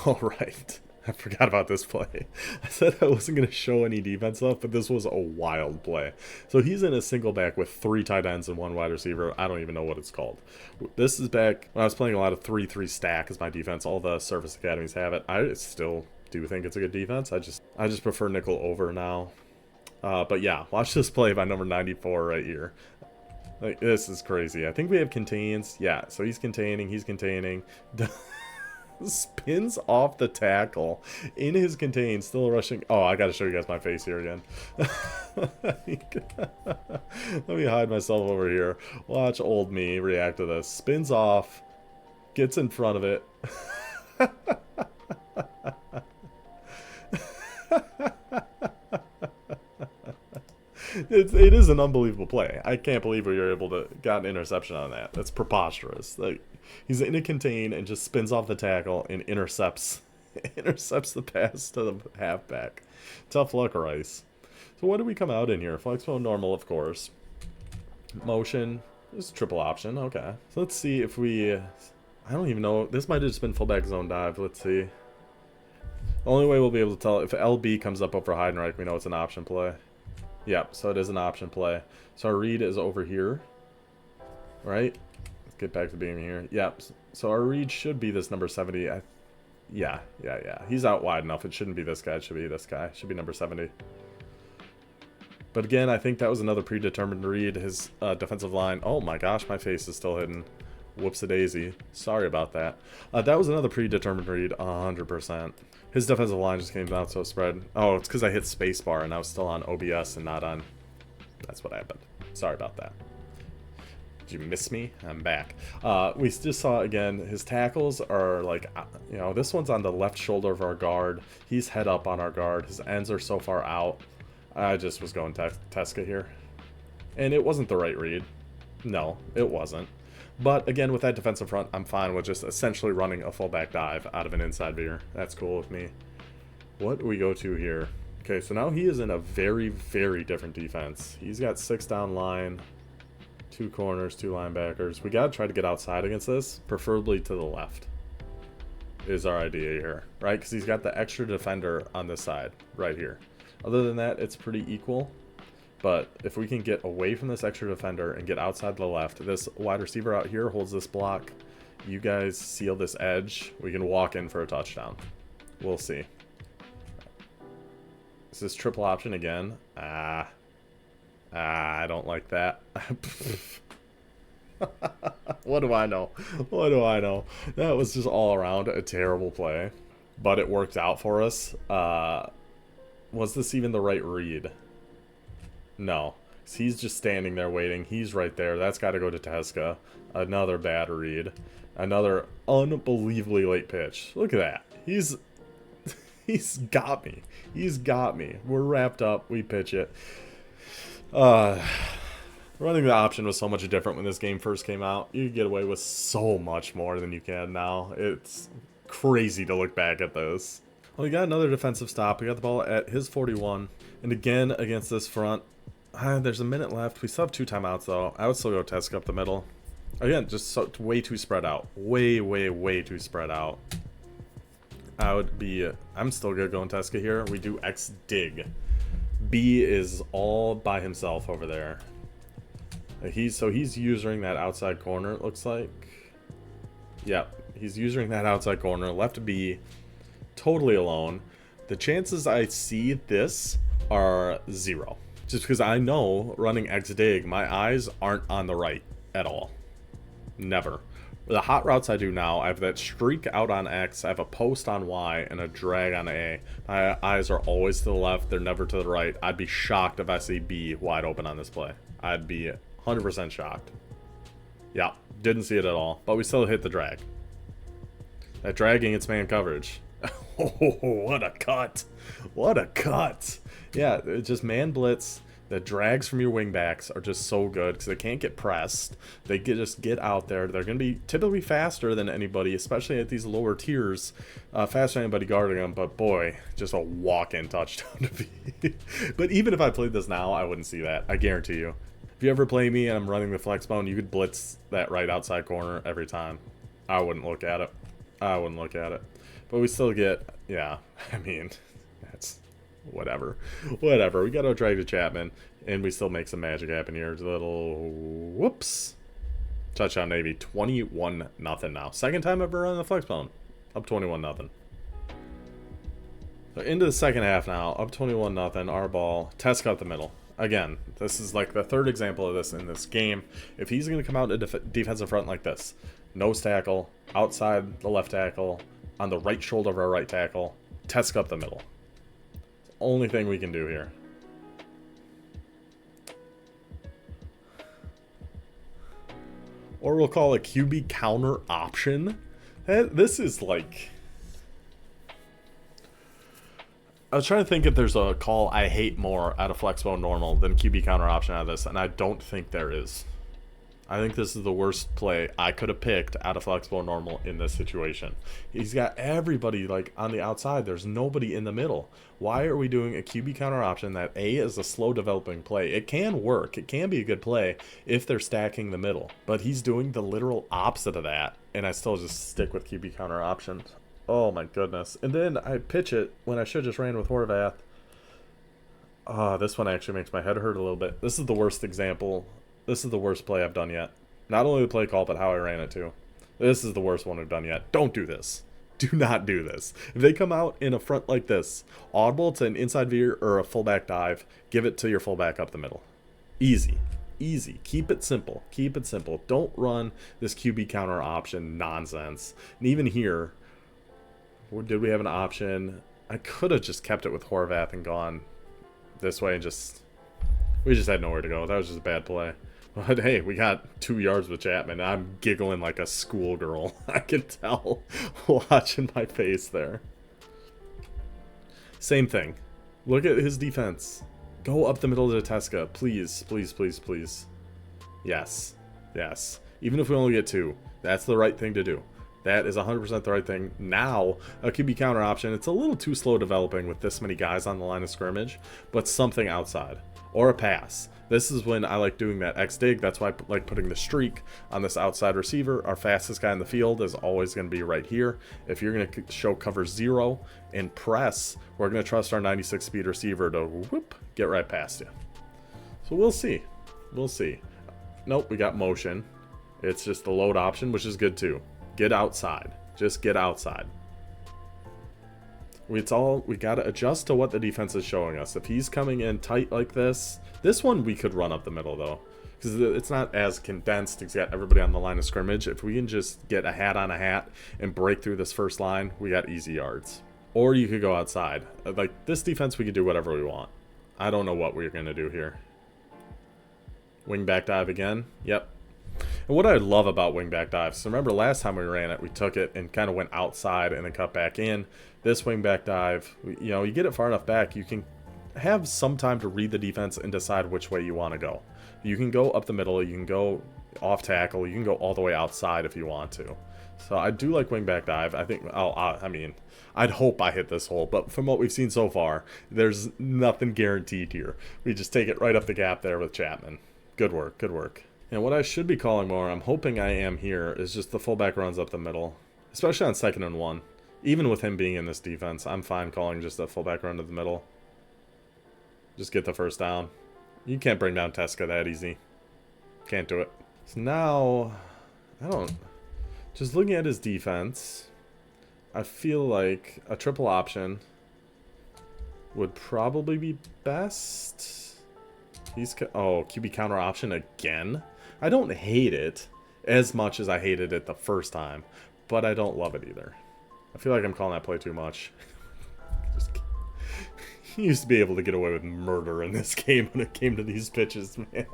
All right. I forgot about this play. I said I wasn't going to show any defense stuff, but this was a wild play. So he's in a single back with 3 tight ends and 1 wide receiver. I don't even know what it's called. This is back when I was playing a lot of 3-3 stack as my defense. All the service academies have it. I still do think it's a good defense. I just prefer nickel over now. But yeah, watch this play by number 94 right here. Like, this is crazy. I think we have contains. Yeah, so he's containing. Spins off the tackle in his contain, still rushing. Oh, I gotta show you guys my face here again. Let me hide myself over here. Watch old me react to this. Spins off, gets in front of it. It is an unbelievable play. I can't believe we were able to got an interception on that. That's preposterous. Like, he's in a contain and just spins off the tackle and intercepts the pass to the halfback. Tough luck, Rice. So what do we come out in here? Flexbone normal, of course. Motion. This is triple option. Okay. So let's see if we... I don't even know. This might have just been fullback zone dive. Let's see. Only way we'll be able to tell if LB comes up over Heidenreich, we know it's an option play. Yep, so it is an option play. So our read is over here, right? Let's get back to being here. Yep, so our read should be this number 70. Yeah. He's out wide enough. It shouldn't be this guy. It should be this guy. It should be number 70. But again, I think that was another predetermined read. His defensive line. Oh my gosh, my face is still hidden. Whoops-a-daisy. Sorry about that. That was another predetermined read, 100%. His defensive line just came down so spread. Oh, it's because I hit spacebar and I was still on OBS and not on... That's what happened. Sorry about that. Did you miss me? I'm back. We just saw, again, his tackles are like, you know, this one's on the left shoulder of our guard. He's head up on our guard. His ends are so far out. I just was going Teska here. And it wasn't the right read. No, it wasn't. But again, with that defensive front, I'm fine with just essentially running a fullback dive out of an inside veer. That's cool with me. What do we go to here? Okay, so now he is in a very, very different defense. He's got 6 down line, 2 corners, 2 linebackers. We got to try to get outside against this, preferably to the left is our idea here, right? Because he's got the extra defender on this side right here. Other than that, it's pretty equal. But if we can get away from this extra defender and get outside the left, this wide receiver out here holds this block. You guys seal this edge. We can walk in for a touchdown. We'll see. Is this triple option again? I don't like that. What do I know? What do I know? That was just all around a terrible play. But it worked out for us. Was this even the right read? No. He's just standing there waiting. He's right there. That's got to go to Teska. Another bad read. Another unbelievably late pitch. Look at that. He's got me. He's got me. We're wrapped up. We pitch it. Running the option was so much different when this game first came out. You could get away with so much more than you can now. It's crazy to look back at this. Well, we got another defensive stop. We got the ball at his 41. And again, against this front, there's a minute left. We still have 2 timeouts, though. I would still go Teska up the middle. Again, just way too spread out. Way too spread out. I'm still good going Teska here. We do X dig. B is all by himself over there. He's using that outside corner, it looks like. Yep, he's using that outside corner. Left B, totally alone. The chances I see this are 0. Just because I know running X dig, my eyes aren't on the right at all. Never. The hot routes I do now, I have that streak out on X, I have a post on Y, and a drag on A. My eyes are always to the left, they're never to the right. I'd be shocked if I see B wide open on this play. I'd be 100% shocked. Yeah, didn't see it at all, but we still hit the drag. That dragging, it's man coverage. Oh, what a cut. What a cut. Yeah, it's just man blitz. The drags from your wingbacks are just so good because they can't get pressed. They just get out there. They're going to be typically faster than anybody, especially at these lower tiers. Faster than anybody guarding them, but boy, just a walk-in touchdown to be. But even if I played this now, I wouldn't see that. I guarantee you. If you ever play me and I'm running the Flexbone, you could blitz that right outside corner every time. I wouldn't look at it. I wouldn't look at it. But we still get, yeah, I mean, that's whatever. Whatever. We got to drag to Chapman, and we still make some magic happen here. Just a little, whoops. Touchdown Navy, 21-0 now. Second time ever on the Flexbone. Up 21-0. So into the second half now, up 21-0, our ball. Test cut the middle. Again, this is like the third example of this in this game. If he's going to come out in a defensive front like this, nose tackle, outside the left tackle, on the right shoulder of our right tackle, test up the middle. It's the only thing we can do here. Or we'll call a QB counter option. This is like... I was trying to think if there's a call I hate more out of Flexbone normal than QB counter option out of this, and I don't think there is. I think this is the worst play I could have picked out of Flexbone normal in this situation. He's got everybody like on the outside. There's nobody in the middle. Why are we doing a QB counter option that A is a slow developing play? It can work. It can be a good play if they're stacking the middle. But he's doing the literal opposite of that. And I still just stick with QB counter options. Oh my goodness. And then I pitch it when I should have just ran with Horvath. This one actually makes my head hurt a little bit. This is the worst example. This is the worst play I've done yet. Not only the play call, but how I ran it too. This is the worst one we've done yet. Don't do this. Do not do this. If they come out in a front like this, audible to an inside veer or a fullback dive, give it to your fullback up the middle. Easy. Easy. Keep it simple. Keep it simple. Don't run this QB counter option nonsense. And even here, did we have an option? I could have just kept it with Horvath and gone this way and we just had nowhere to go. That was just a bad play. But hey, we got 2 yards with Chapman. I'm giggling like a schoolgirl. I can tell watching my face there. Same thing. Look at his defense. Go up the middle to Teska. Please, please, please, please. Yes. Yes. Even if we only get 2, that's the right thing to do. That is 100% the right thing. Now, a QB counter option. It's a little too slow developing with this many guys on the line of scrimmage, but something outside. Or a pass. This is when I like doing that X dig. That's why I like putting the streak on this outside receiver. Our fastest guy in the field is always going to be right here. If you're going to show cover 0 and press, we're going to trust our 96 speed receiver to whoop, get right past you. So we'll see. We'll see. Nope, we got motion. It's just the load option, which is good too. Get outside. Just get outside. We got to adjust to what the defense is showing us. If he's coming in tight like this one we could run up the middle though, because it's not as condensed. He's got everybody on the line of scrimmage. If we can just get a hat on a hat and break through this first line, we got easy yards. Or you could go outside. Like this defense, we could do whatever we want. I don't know what we're going to do here. Wing back dive again. Yep. And what I love about wing back dives, so remember last time we ran it, we took it and kind of went outside and then cut back in. This wing back dive, you know, you get it far enough back, you can have some time to read the defense and decide which way you want to go. You can go up the middle, you can go off tackle, you can go all the way outside if you want to. So I do like wing back dive. I think, I mean, I'd hope I hit this hole, but from what we've seen so far, there's nothing guaranteed here. We just take it right up the gap there with Chapman. Good work, good work. And what I should be calling more, I'm hoping I am here, is just the fullback runs up the middle, especially on 2nd and 1. Even with him being in this defense, I'm fine calling just a fullback run to the middle. Just get the first down. You can't bring down Teska that easy. Can't do it. So now, just looking at his defense, I feel like a triple option would probably be best. QB counter option again? I don't hate it as much as I hated it the first time, but I don't love it either. I feel like I'm calling that play too much. He used to be able to get away with murder in this game when it came to these pitches, man.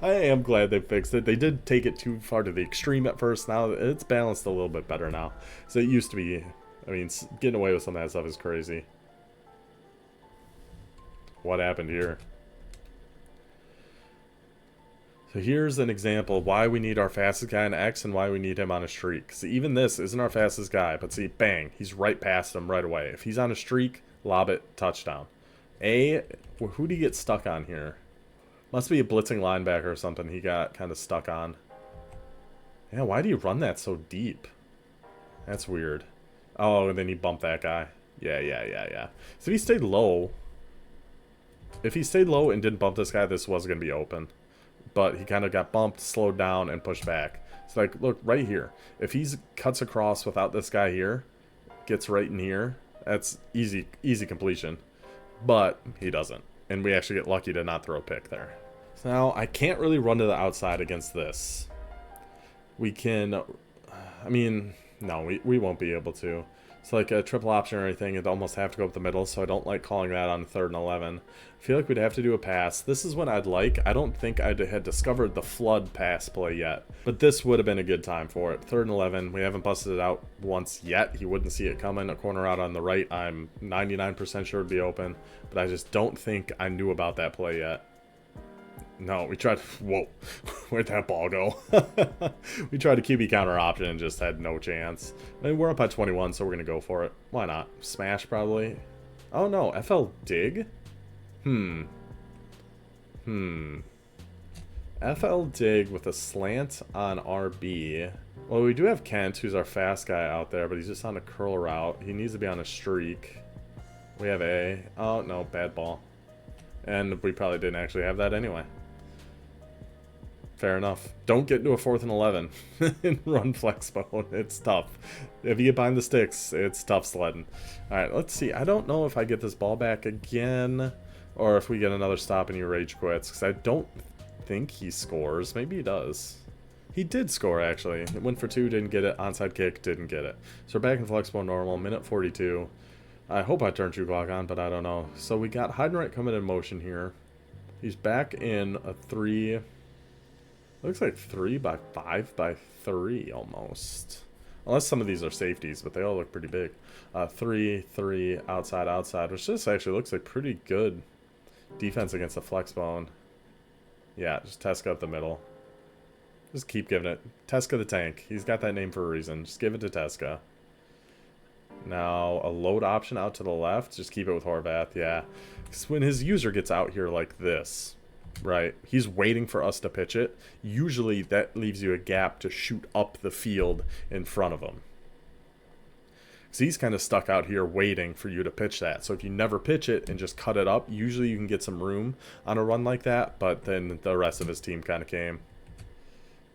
I am glad they fixed it. They did take it too far to the extreme at first. Now it's balanced a little bit better now. So it used to be I mean, getting away with some of that stuff is crazy. What happened here? So here's an example of why we need our fastest guy in X and why we need him on a streak. See, even this isn't our fastest guy, but see, bang, he's right past him right away. If he's on a streak, lob it, touchdown. Who do you get stuck on here? Must be a blitzing linebacker or something he got kind of stuck on. Yeah, why do you run that so deep? That's weird. Oh, and then he bumped that guy. Yeah. So if he stayed low... If he stayed low and didn't bump this guy, this was going to be open. But he kind of got bumped, slowed down, and pushed back. So, like, look, right here. If he cuts across without this guy here, gets right in here, that's easy completion. But he doesn't. And we actually get lucky to not throw a pick there. So now, I can't really run to the outside against this. We can... I mean, no, we won't be able to. It's like a triple option or anything, it'd almost have to go up the middle, so I don't like calling that on 3rd and 11. I feel like we'd have to do a pass. This is what I'd like. I don't think I had discovered the flood pass play yet, but this would have been a good time for it. 3rd and 11, we haven't busted it out once yet. He wouldn't see it coming. A corner out on the right, I'm 99% sure would be open, but I just don't think I knew about that play yet. No, we tried... Whoa. Where'd that ball go? We tried a QB counter option and just had no chance. I mean, we're up by 21, so we're going to go for it. Why not? Smash, probably. Oh, no. FL dig? FL dig with a slant on RB. Well, we do have Kent, who's our fast guy out there, but he's just on a curl route. He needs to be on a streak. We have A. Oh, no. Bad ball. And we probably didn't actually have that anyway. Fair enough. Don't get into a 4th and 11 and run Flexbone. It's tough. If you get behind the sticks, it's tough sledding. Alright, let's see. I don't know if I get this ball back again or if we get another stop and he rage quits, because I don't think he scores. Maybe he does. He did score, actually. It went for 2, didn't get it. Onside kick, didn't get it. So we're back in Flexbone normal, minute 42. I hope I turned 2 clock on, but I don't know. So we got hide and right coming in motion here. He's back in a 3... Looks like 3 by 5 by 3 almost. Unless some of these are safeties, but they all look pretty big. 3, outside, which just actually looks like pretty good defense against the Flexbone. Yeah, just Tesca up the middle. Just keep giving it. Tesca the Tank. He's got that name for a reason. Just give it to Tesca. Now, a load option out to the left. Just keep it with Horvath, yeah. Because when his user gets out here like this, right, he's waiting for us to pitch it. Usually that leaves you a gap to shoot up the field in front of him. So he's kind of stuck out here waiting for you to pitch that. So if you never pitch it and just cut it up, usually you can get some room on a run like that. But then the rest of his team kind of came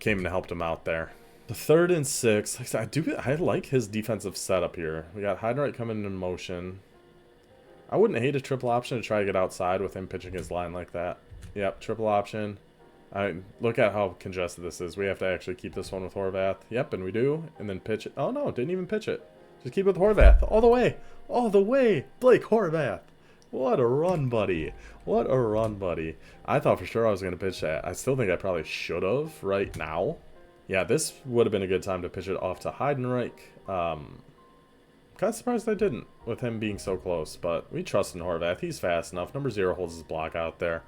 and helped him out there. The 3rd and 6, I like his defensive setup here. We got hide and right coming in motion. I wouldn't hate a triple option to try to get outside with him pitching his line like that. Yep, triple option. Look at how congested this is. We have to actually keep this one with Horvath. Yep, and we do. And then pitch it. Oh, no, didn't even pitch it. Just keep it with Horvath. All the way. All the way. Blake Horvath. What a run, buddy. What a run, buddy. I thought for sure I was going to pitch that. I still think I probably should have right now. Yeah, this would have been a good time to pitch it off to Heidenreich. Kind of surprised I didn't with him being so close, but we trust in Horvath. He's fast enough. Number 0 holds his block out there.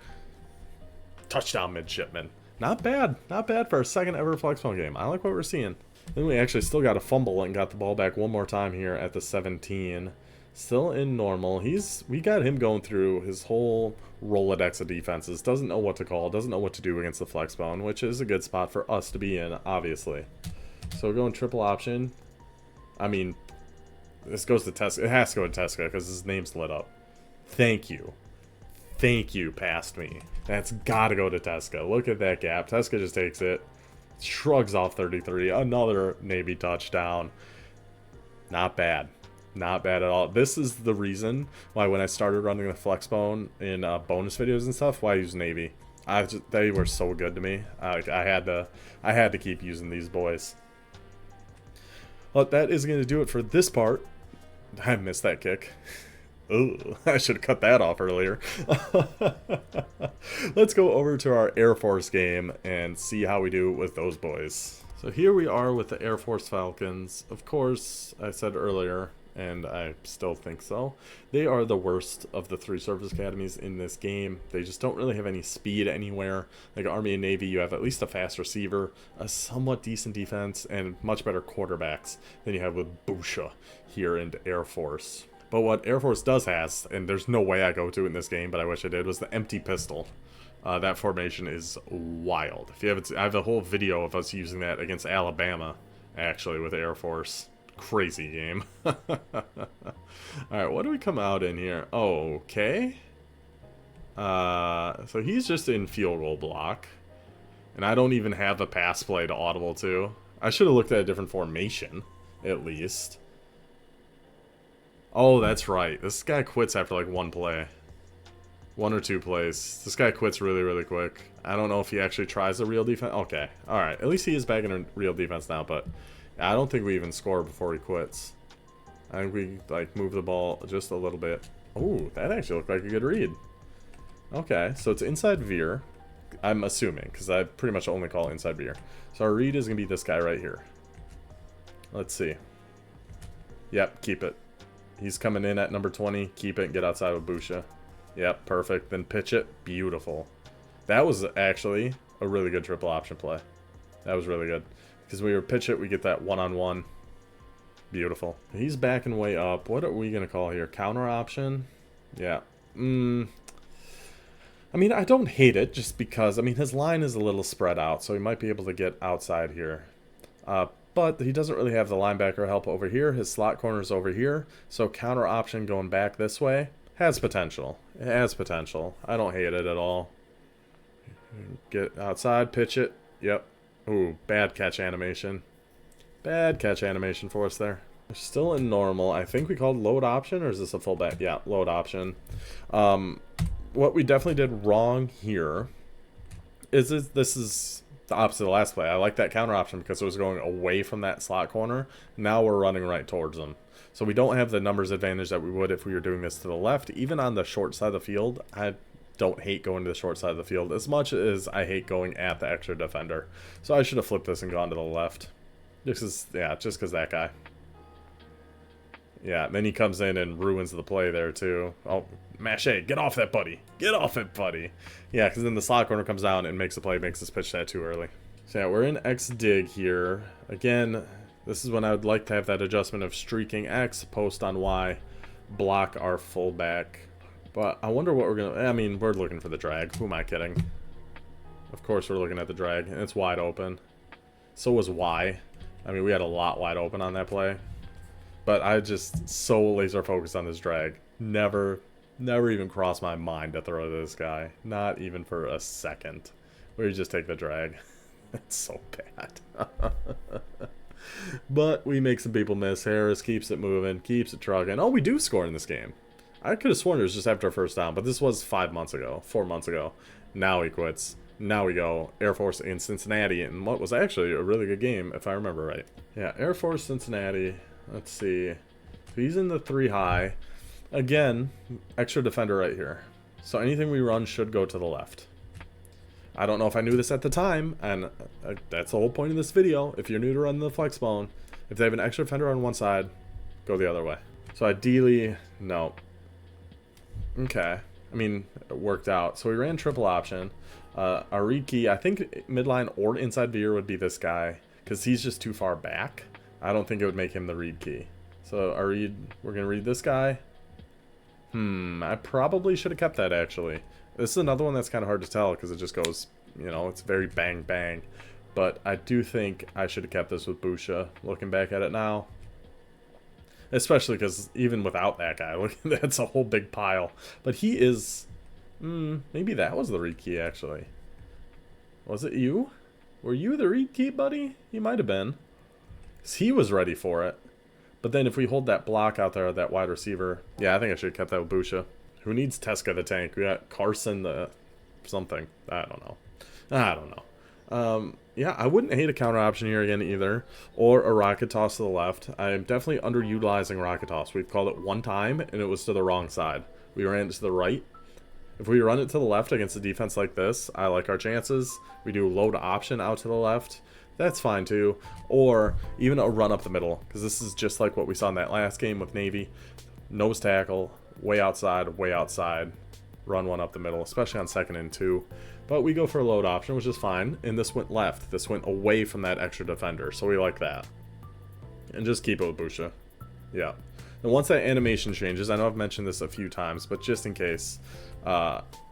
Touchdown, Midshipmen. Not bad. Not bad for our 2nd ever Flexbone game. I like what we're seeing. Then we actually still got a fumble and got the ball back one more time here at the 17. Still in normal. We got him going through his whole Rolodex of defenses. Doesn't know what to call. Doesn't know what to do against the Flexbone, which is a good spot for us to be in, obviously. So we're going triple option. I mean, this goes to Tesca. It has to go to Tesca because his name's lit up. Thank you. Thank you, past me. That's got to go to Tesca. Look at that gap. Tesca just takes it. Shrugs off 33. Another Navy touchdown. Not bad. Not bad at all. This is the reason why when I started running the Flexbone in bonus videos and stuff, why I use Navy. They were so good to me. I had to keep using these boys. Well, that is going to do it for this part. I missed that kick. Ooh, I should have cut that off earlier. Let's go over to our Air Force game and see how we do with those boys. So here we are with the Air Force Falcons. Of course, I said earlier, and I still think so. They are the worst of the 3 Surface Academies in this game. They just don't really have any speed anywhere. Like Army and Navy, you have at least a fast receiver, a somewhat decent defense, and much better quarterbacks than you have with Busha here in Air Force. But what Air Force does has, and there's no way I go to in this game, but I wish I did, was the empty pistol. That formation is wild. If you haven't, I have a whole video of us using that against Alabama, actually, with Air Force. Crazy game. Alright, what do we come out in here? Okay. So he's just in field goal block. And I don't even have a pass play to audible to. I should have looked at a different formation, at least. Oh, that's right. This guy quits after like 1 play. 1 or 2 plays. This guy quits really, really quick. I don't know if he actually tries a real defense. Okay. Alright. At least he is back in a real defense now, but I don't think we even score before he quits. I think we, like, move the ball just a little bit. Ooh, that actually looked like a good read. Okay, so it's inside veer. I'm assuming, because I pretty much only call inside veer. So our read is going to be this guy right here. Let's see. Yep, keep it. He's coming in at number 20. Keep it and get outside with Busha. Yep, perfect. Then pitch it. Beautiful. That was actually a really good triple option play. That was really good. Because we were pitch it, we get that one-on-one. Beautiful. He's backing way up. What are we going to call here? Counter option? Yeah. I mean, I don't hate it just because, I mean, his line is a little spread out, so he might be able to get outside here. But he doesn't really have the linebacker help over here. His slot corner's over here. So counter option going back this way has potential. It has potential. I don't hate it at all. Get outside, pitch it. Yep. Ooh, bad catch animation. Bad catch animation for us there. We're still in normal. I think we called load option, or is this a fullback? Yeah, load option. What we definitely did wrong here is this is the opposite of the last play. I like that counter option because it was going away from that slot corner. Now we're running right towards them. So we don't have the numbers advantage that we would if we were doing this to the left. Even on the short side of the field, I don't hate going to the short side of the field as much as I hate going at the extra defender. So I should have flipped this and gone to the left. Just because that guy. Yeah, then he comes in and ruins the play there too. Oh, Mache, get off that buddy. Get off it, buddy. Yeah, because then the slot corner comes down and makes the play, makes us pitch that too early. So yeah, we're in X dig here. Again, this is when I would like to have that adjustment of streaking X, post on Y, block our fullback. But I wonder what we're going to... I mean, we're looking for the drag. Who am I kidding? Of course we're looking at the drag, and it's wide open. So was Y. I mean, we had a lot wide open on that play. But I just so laser focused on this drag. Never even crossed my mind to throw to this guy. Not even for a second. We just take the drag. It's so bad. But we make some people miss. Harris keeps it moving, keeps it trucking. Oh, we do score in this game. I could have sworn it was just after our first down, but this was 4 months ago. Now he quits. Now we go Air Force in Cincinnati, and what was actually a really good game, if I remember right. Yeah, Air Force Cincinnati. Let's see. He's in the 3 high. Again, extra defender right here. So anything we run should go to the left. I don't know if I knew this at the time, and that's the whole point of this video. If you're new to run the Flexbone, if they have an extra defender on one side, go the other way. So ideally, no. Okay. I mean, it worked out. So we ran triple option. Our read key, I think midline or inside veer would be this guy, because he's just too far back. I don't think it would make him the read key. So our read, we're going to read this guy. I probably should have kept that, actually. This is another one that's kind of hard to tell because it just goes, you know, it's very bang bang. But I do think I should have kept this with Busha, looking back at it now. Especially because even without that guy, look, that's a whole big pile. But he is, maybe that was the read key, actually. Was it you? Were you the read key, buddy? You might have been. Because he was ready for it. But then if we hold that block out there, that wide receiver, yeah, I think I should have kept that with Busha. Who needs Teska the tank? We got Carson the something. I don't know. Yeah, I wouldn't hate a counter option here again either. Or a rocket toss to the left. I am definitely underutilizing rocket toss. We've called it one time, and it was to the wrong side. We ran it to the right. If we run it to the left against a defense like this, I like our chances. We do load option out to the left. that's fine too. Or even a run up the middle, because this is just like what we saw in that last game with Navy. Nose tackle, way outside, run one up the middle, especially on 2nd and 2. But we go for a load option, which is fine, and this went left. This went away from that extra defender, so we like that. And just keep it with Busha. Yeah. And once that animation changes, I know I've mentioned this a few times, but just in case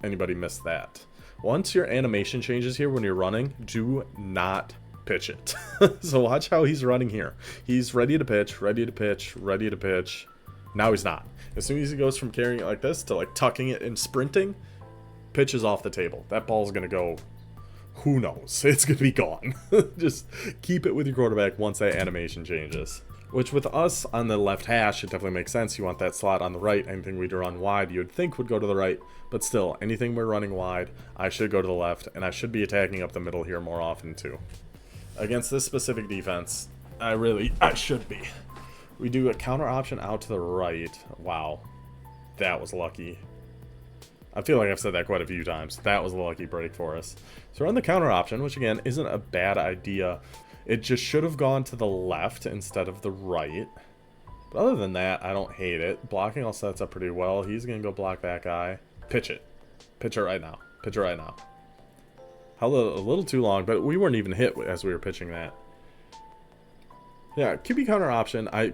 anybody missed that. Once your animation changes here when you're running, do not pitch it. So watch how he's running here. He's ready to pitch, ready to pitch, ready to pitch. Now he's not. As soon as he goes from carrying it like this to like tucking it and sprinting, pitch is off the table. That ball's going to go, who knows? It's going to be gone. Just keep it with your quarterback once that animation changes. Which with us on the left hash, it definitely makes sense. You want that slot on the right. Anything we'd run wide, you would think would go to the right. But still, anything we're running wide, I should go to the left. And I should be attacking up the middle here more often too. Against this specific defense, I should be. We do a counter option out to the right. Wow. That was lucky. I feel like I've said that quite a few times. That was a lucky break for us. So we're on the counter option, which again isn't a bad idea. It just should have gone to the left instead of the right. But other than that, I don't hate it. Blocking all sets up pretty well. He's going to go block that guy. Pitch it. Pitch it right now. Pitch it right now. Held a little too long, but we weren't even hit as we were pitching that. Yeah, QB counter option, I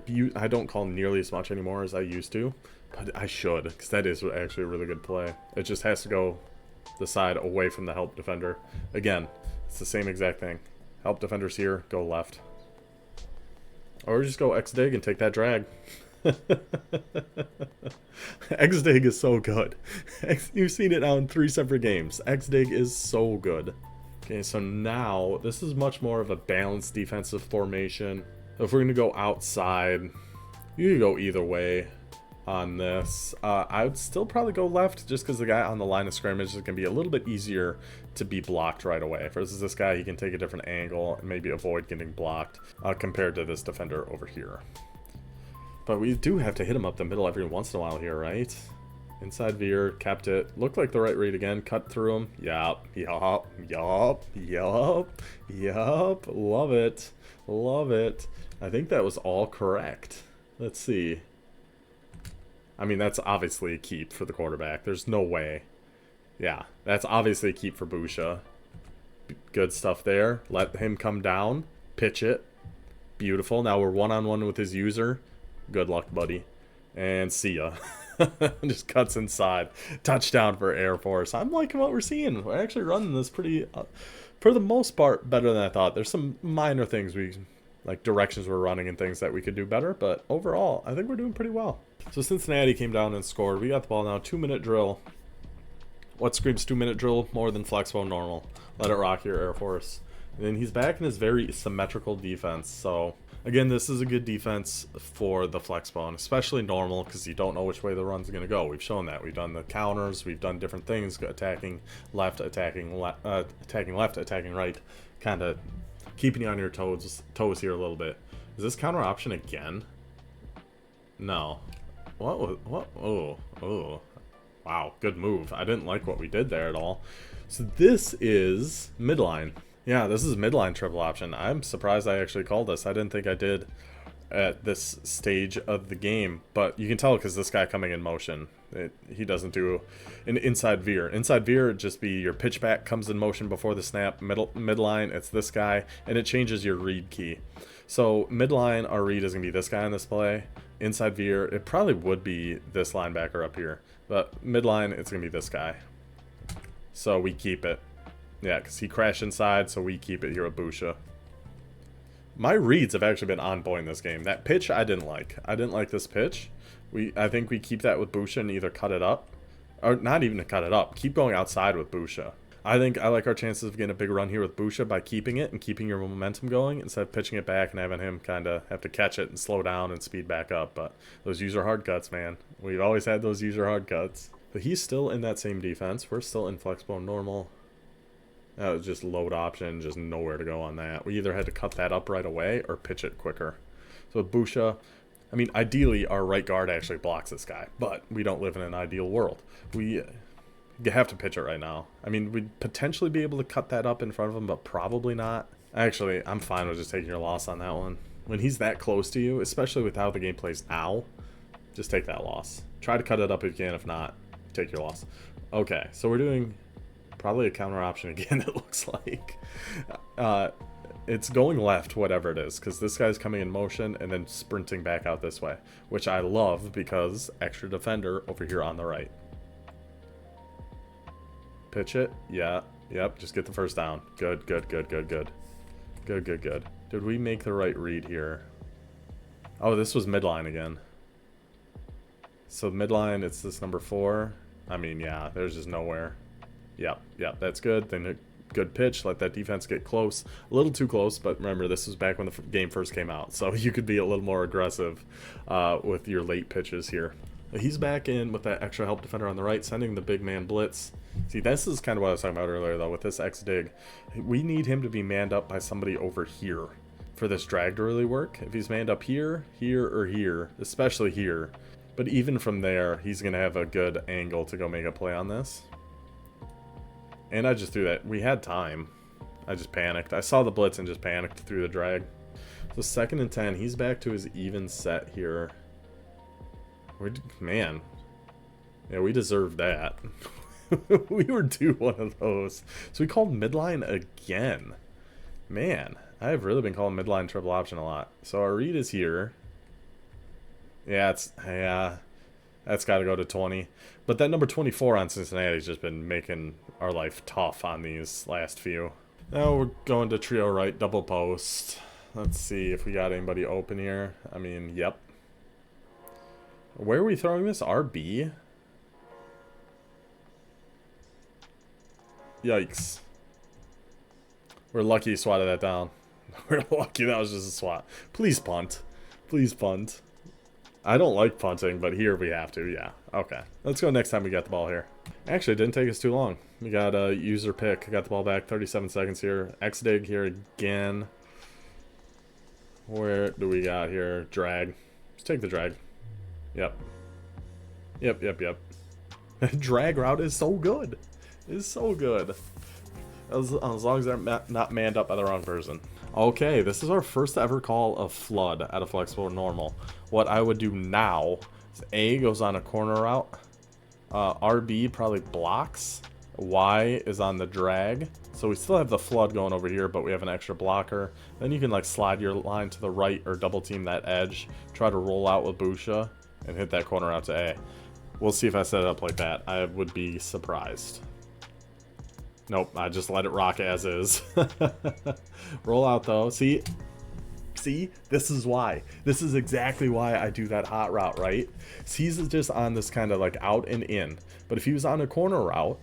don't call nearly as much anymore as I used to. But I should, because that is actually a really good play. It just has to go the side away from the help defender. Again, it's the same exact thing. Help defenders here, go left. Or just go X-dig and take that drag. X-dig is so good. You've seen it now in 3 separate games. X-dig is so good. Okay, so now this is much more of a balanced defensive formation. If we're going to go outside, you can go either way on this. I would still probably go left just because the guy on the line of scrimmage is going to be a little bit easier to be blocked right away. Versus this guy, he can take a different angle and maybe avoid getting blocked compared to this defender over here. But we do have to hit him up the middle every once in a while here, right? Inside veer, kept it. Looked like the right read again. Cut through him. Yup. Yup. Yup. Yup. Yup. Love it. Love it. I think that was all correct. Let's see. I mean, that's obviously a keep for the quarterback. There's no way. Yeah, that's obviously a keep for Busha. Good stuff there. Let him come down. Pitch it. Beautiful. Now we're one-on-one with his user. Good luck, buddy. And see ya. Just cuts inside. Touchdown for Air Force. I'm liking what we're seeing. We're actually running this pretty, for the most part, better than I thought. There's some minor things like directions we're running and things that we could do better, but overall, I think we're doing pretty well. So Cincinnati came down and scored. We got the ball now. 2-minute drill. What screams 2-minute drill more than Flexbone normal? Let it rock here, Air Force. And then he's back in his very symmetrical defense. So again, this is a good defense for the Flexbone, especially normal, because you don't know which way the run's going to go. We've shown that. We've done the counters. We've done different things, attacking left, attacking left, attacking right, kind of keeping you on your toes here a little bit. Is this counter option again? No. What? Oh. Wow, good move. I didn't like what we did there at all. So this is midline. Yeah, this is midline triple option. I'm surprised I actually called this. I didn't think I did at this stage of the game. But you can tell because this guy coming in motion. He doesn't do an inside veer. Inside veer would just be your pitch back comes in motion before the snap. Midline, it's this guy. And it changes your read key. So midline, our read is going to be this guy on this play. Inside veer, it probably would be this linebacker up here. But midline, it's going to be this guy. So we keep it. Yeah, because he crashed inside, so we keep it here at Busha. My reads have actually been on point in this game. That pitch, I didn't like. I didn't like this pitch. I think we keep that with Busha and either cut it up. Or not even to cut it up. Keep going outside with Busha. I think I like our chances of getting a big run here with Busha by keeping it and keeping your momentum going instead of pitching it back and having him kind of have to catch it and slow down and speed back up. But those user hard cuts, man. We've always had those user hard cuts. But he's still in that same defense. We're still in Flexbone normal. That was just load option, just nowhere to go on that. We either had to cut that up right away or pitch it quicker. So with Busha, I mean, ideally our right guard actually blocks this guy, but we don't live in an ideal world. We have to pitch it right now. I mean, we'd potentially be able to cut that up in front of him, but probably not. Actually, I'm fine with just taking your loss on that one. When he's that close to you, especially with how the game plays now, just take that loss. Try to cut it up if you can. If not, take your loss. Okay, so we're doing probably a counter option again, it looks like. It's going left, whatever it is, because this guy's coming in motion and then sprinting back out this way, which I love because extra defender over here on the right. Pitch it. Yeah. Yep, just get the first down. Good, good, good, good, good. Good, good, good. Did we make the right read here? Oh, this was midline again. So midline, it's this number 4. I mean, yeah, there's just nowhere. Yep, yep, that's good. Then a good pitch. Let that defense get close. A little too close, but remember, this was back when the game first came out. So you could be a little more aggressive with your late pitches here. He's back in with that extra help defender on the right, sending the big man blitz. See, this is kind of what I was talking about earlier, though, with this X-Dig. We need him to be manned up by somebody over here for this drag to really work. If he's manned up here, here, or here, especially here, but even from there, he's going to have a good angle to go make a play on this. And I just threw that. We had time. I just panicked. I saw the blitz and just panicked through the drag. So 2nd and 10. He's back to his even set here. Man. Yeah, we deserved that. We were due one of those. So we called midline again. Man, I have really been calling midline triple option a lot. So our read is here. Yeah, that's got to go to 20. But that number 24 on Cincinnati's just been making our life tough on these last few. Now we're going to trio right, double post. Let's see if we got anybody open here. I mean, yep. Where are we throwing this? RB? Yikes. We're lucky he swatted that down. We're lucky that was just a swat. Please punt. Please punt. I don't like punting, but here we have to, yeah. Okay. Let's go next time we got the ball here. Actually, it didn't take us too long. We got a user pick. Got the ball back, 37 seconds here. X-Dig here again. Where do we got here? Drag. Let's take the drag. Yep. Yep, yep, yep. Drag route is so good. It's so good. As long as they're not manned up by the wrong person. Okay, this is our first ever call of flood out of Flexbone normal. What I would do now is A goes on a corner route. RB probably blocks. Y is on the drag. So we still have the flood going over here, but we have an extra blocker. Then you can like slide your line to the right or double team that edge. Try to roll out with Busha and hit that corner out to A. We'll see if I set it up like that. I would be surprised. Nope, I just let it rock as is. Roll out though. See, this is why. This is exactly why I do that hot route, right? He's just on this kind of like out and in. But if he was on a corner route,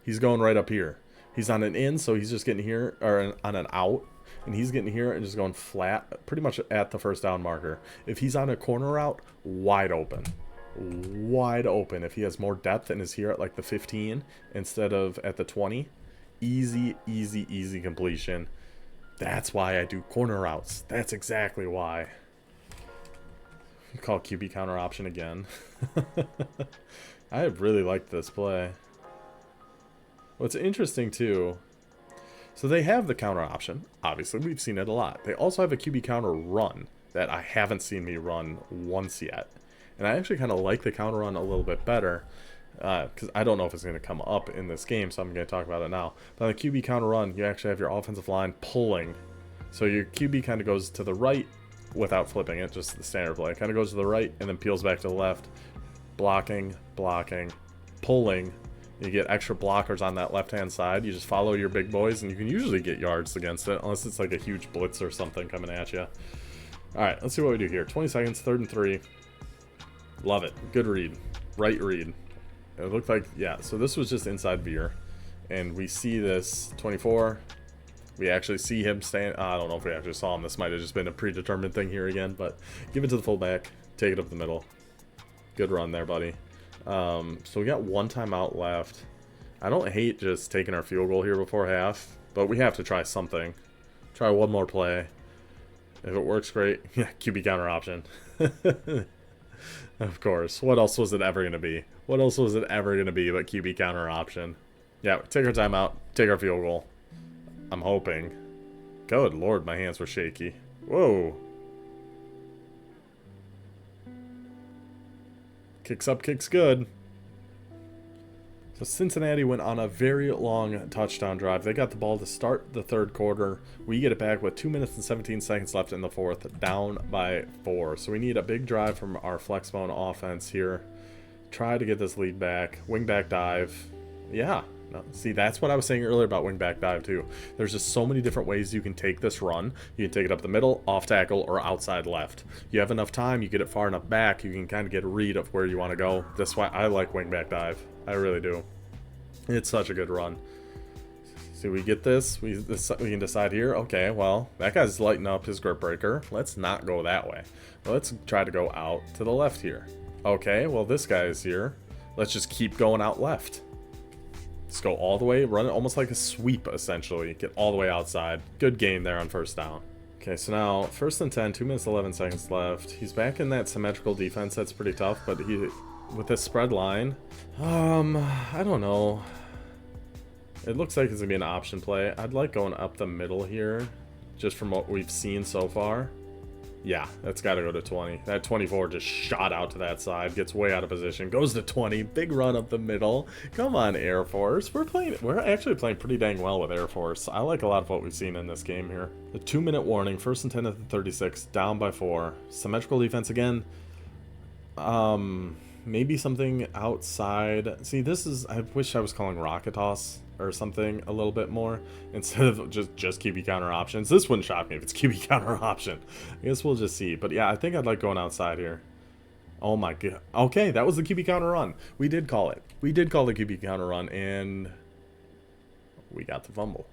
he's going right up here. He's on an in, so he's just getting here, or on an out, and he's getting here and just going flat, pretty much at the first down marker. If he's on a corner route, wide open. Wide open. If he has more depth and is here at like the 15 instead of at the 20, easy, easy, easy completion. That's why I do corner routes. That's exactly why. Call QB counter option again. I really liked this play. What's interesting too, so they have the counter option. Obviously, we've seen it a lot. They also have a QB counter run that I haven't seen me run once yet. And I actually kind of like the counter run a little bit better because I don't know if it's going to come up in this game, so I'm going to talk about it now. But on the QB counter run, you actually have your offensive line pulling. So your QB kind of goes to the right without flipping it, just the standard play. Kind of goes to the right and then peels back to the left. Blocking, blocking, pulling. You get extra blockers on that left-hand side. You just follow your big boys, and you can usually get yards against it, unless it's like a huge blitz or something coming at you. All right, let's see what we do here. 20 seconds, 3rd and 3. Love it. Good read. Right read. It looked like, yeah, so this was just inside veer. And we see this 24. We actually see him stand. I don't know if we actually saw him. This might have just been a predetermined thing here again, but give it to the fullback. Take it up the middle. Good run there, buddy. So we got one timeout left. I don't hate just taking our field goal here before half, but we have to try something. Try one more play. If it works, great. Yeah, QB counter option. Of course. What else was it ever going to be? What else was it ever going to be but QB counter option? Yeah, take our timeout, take our field goal. I'm hoping. Good lord, my hands were shaky. Whoa. Kicks up, kicks good. So Cincinnati went on a very long touchdown drive. They got the ball to start the third quarter. We get it back with 2 minutes and 17 seconds left in the fourth, down by 4. So we need a big drive from our Flexbone offense here. Try to get this lead back. Wingback dive. Yeah. No, see, that's what I was saying earlier about wingback dive too. There's just so many different ways you can take this run. You can take it up the middle, off tackle, or outside left. You have enough time, you get it far enough back, you can kind of get a read of where you want to go. That's why I like wingback dive. I really do. It's such a good run. See, we get this. We can decide here. Okay, well, that guy's lighting up his grip breaker. Let's not go that way. Let's try to go out to the left here. Okay, well, this guy is here. Let's just keep going out left. Let's go all the way, run it almost like a sweep, essentially. Get all the way outside. Good game there on first down. Okay, so now, 1st and 10, 2 minutes, 11 seconds left. He's back in that symmetrical defense. That's pretty tough, but with this spread line, I don't know. It looks like it's going to be an option play. I'd like going up the middle here, just from what we've seen so far. Yeah, that's got to go to 20. That 24 just shot out to that side, gets way out of position, goes to 20, big run up the middle. Come on, Air Force. We're actually playing pretty dang well with Air Force. I like a lot of what we've seen in this game here. The 2-minute warning, 1st and 10 at the 36, down by 4. Symmetrical defense again. Maybe something outside. See, I wish I was calling rocket toss or something a little bit more instead of just QB counter options. This wouldn't shock me if it's QB counter option. I guess we'll just see. But yeah, I think I'd like going outside here. Oh my god. Okay, that was the QB counter run. We did call it. We did call the QB counter run, and we got the fumble.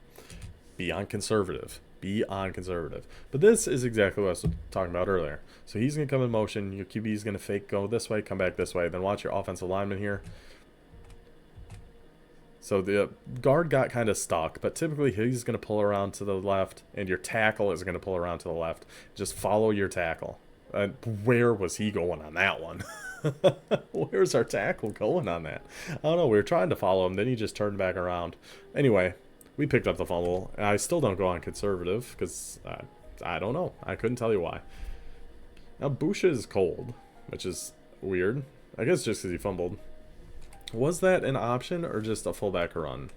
Be on conservative. Be on conservative. But this is exactly what I was talking about earlier. So he's going to come in motion. Your QB is going to fake go this way, come back this way. Then watch your offensive lineman here. So the guard got kind of stuck, but typically he's going to pull around to the left, and your tackle is going to pull around to the left. Just follow your tackle. Where was he going on that one? Where's our tackle going on that? I don't know. We were trying to follow him. Then he just turned back around. Anyway, we picked up the fumble. I still don't go on conservative because I don't know. I couldn't tell you why. Now, Busha is cold, which is weird. I guess just because he fumbled. Was that an option or just a fullback run?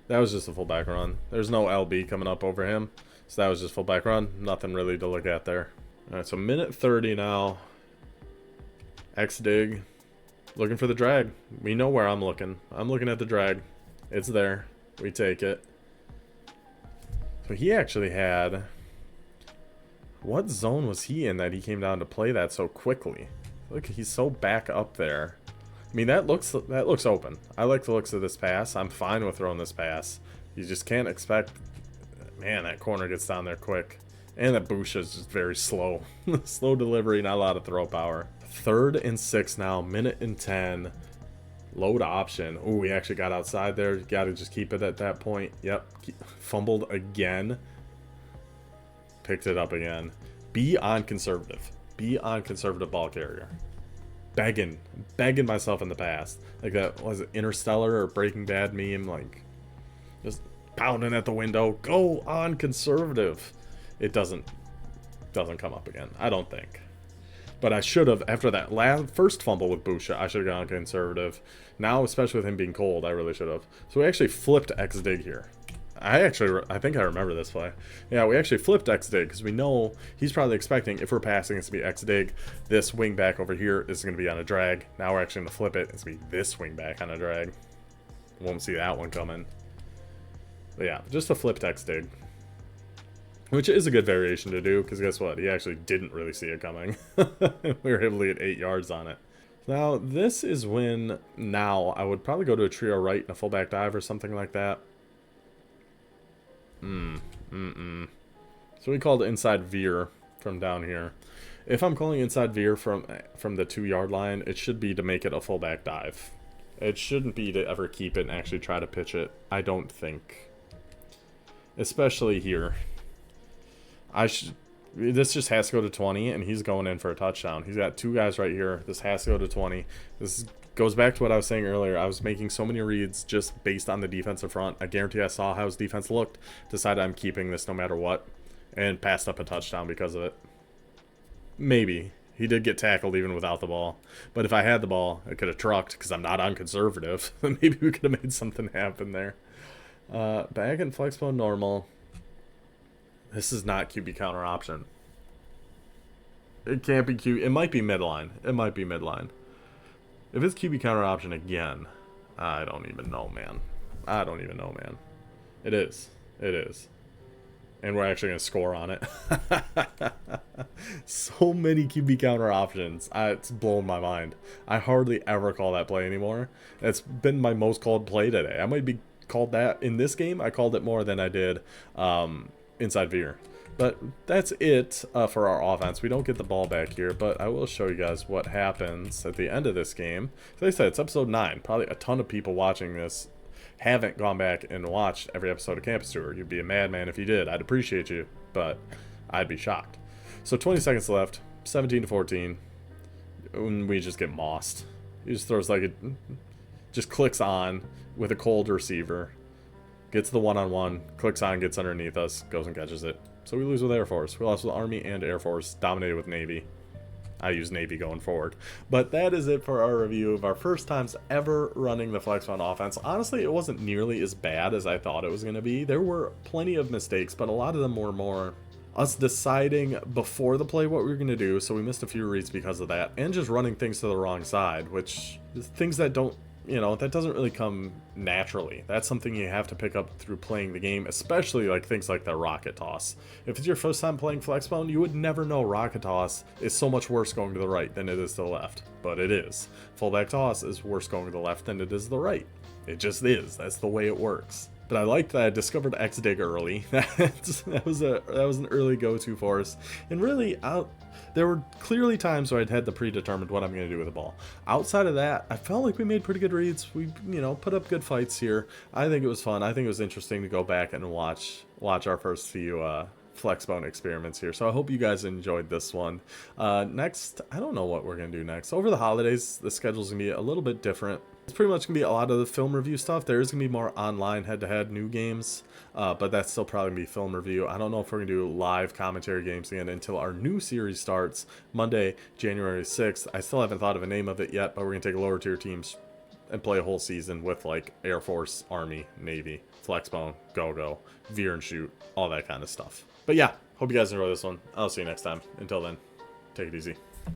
That was just a fullback run. There's no LB coming up over him. So that was just fullback run. Nothing really to look at there. Alright, so minute 30 now. X-dig. Looking for the drag. We know where I'm looking. I'm looking at the drag. It's there. We take it. So he actually had... What zone was he in that he came down to play that so quickly? Look, he's so back up there. I mean, that looks open. I like the looks of this pass. I'm fine with throwing this pass. You just can't expect... Man, that corner gets down there quick. And that Busha is just very slow. Slow delivery, not a lot of throw power. 3rd and 6 now, minute and 10. Load option. Ooh, we actually got outside there. You got to just keep it at that point. Yep. Fumbled again. Picked it up again. Be on conservative. Be on conservative ball carrier. Begging myself in the past. Like that, was it Interstellar or Breaking Bad meme? Like, just pounding at the window. Go on conservative. It doesn't come up again. I don't think. But I should have, after that first fumble with Busha, I should have gone conservative. Now, especially with him being cold, I really should have. So we actually flipped X-dig here. I think I remember this play. Yeah, we actually flipped X-dig because we know he's probably expecting, if we're passing, it's to be X-dig. This wing back over here is going to be on a drag. Now we're actually going to flip it. It's going to be this wing back on a drag. Won't see that one coming. But yeah, just a flipped X-dig. Which is a good variation to do, because guess what? He actually didn't really see it coming. We were able to get 8 yards on it. Now, this is when, now, I would probably go to a trio right and a fullback dive or something like that. So we called inside veer from down here. If I'm calling inside veer from the 2-yard line, it should be to make it a fullback dive. It shouldn't be to ever keep it and actually try to pitch it. I don't think. Especially here. This just has to go to 20, and he's going in for a touchdown. He's got 2 guys right here. This has to go to 20. This is Goes back to what I was saying earlier. I was making so many reads just based on the defensive front. I guarantee I saw how his defense looked, decided I'm keeping this no matter what, and passed up a touchdown because of it. Maybe. He did get tackled even without the ball. But if I had the ball, I could have trucked because I'm not unconservative. Maybe we could have made something happen there. Back in Flexbone normal. This is not QB counter option. It can't be QB. It might be midline. It might be midline. If it's QB counter option again, I don't even know, man. I don't even know, man. It is. It is. And we're actually going to score on it. So many QB counter options. It's blown my mind. I hardly ever call that play anymore. It's been my most called play today. I might be called that in this game. I called it more than I did inside Veer. But that's it for our offense. We don't get the ball back here, but I will show you guys what happens at the end of this game. As I said, it's episode 9. Probably a ton of people watching this haven't gone back and watched every episode of Campus Tour. You'd be a madman if you did. I'd appreciate you, but I'd be shocked. So 20 seconds left, 17-14, and we just get mossed. He just throws like it, just clicks on with a cold receiver, gets the one-on-one, clicks on, gets underneath us, goes and catches it. So we lose with Air Force. We lost with Army and Air Force, dominated with Navy. I use Navy going forward. But that is it for our review of our first times ever running the Flexbone offense. Honestly, it wasn't nearly as bad as I thought it was going to be. There were plenty of mistakes, but a lot of them were more us deciding before the play what we were going to do, so we missed a few reads because of that, and just running things to the wrong side, which is things that don't, you know, that doesn't really come naturally. That's something you have to pick up through playing the game, especially like things like the rocket toss. If it's your first time playing Flexbone, you would never know rocket toss is so much worse going to the right than it is to the left. But it is. Fullback toss is worse going to the left than it is to the right. It just is. That's the way it works. But I liked that I discovered X-Dig early. that was an early go-to for us. And really, there were clearly times where I'd had the predetermined what I'm going to do with the ball. Outside of that, I felt like we made pretty good reads. We, you know, put up good fights here. I think it was fun. I think it was interesting to go back and watch our first few Flexbone experiments here. So I hope you guys enjoyed this one. Next, I don't know what we're going to do next. Over the holidays, the schedule's going to be a little bit different. It's pretty much going to be a lot of the film review stuff. There is going to be more online head-to-head new games, but that's still probably going to be film review. I don't know if we're going to do live commentary games again until our new series starts Monday, January 6th. I still haven't thought of a name of it yet, but we're going to take lower tier teams and play a whole season with like Air Force, Army, Navy, Flexbone, Go-Go, Veer and Shoot, all that kind of stuff. But yeah, hope you guys enjoy this one. I'll see you next time. Until then, take it easy.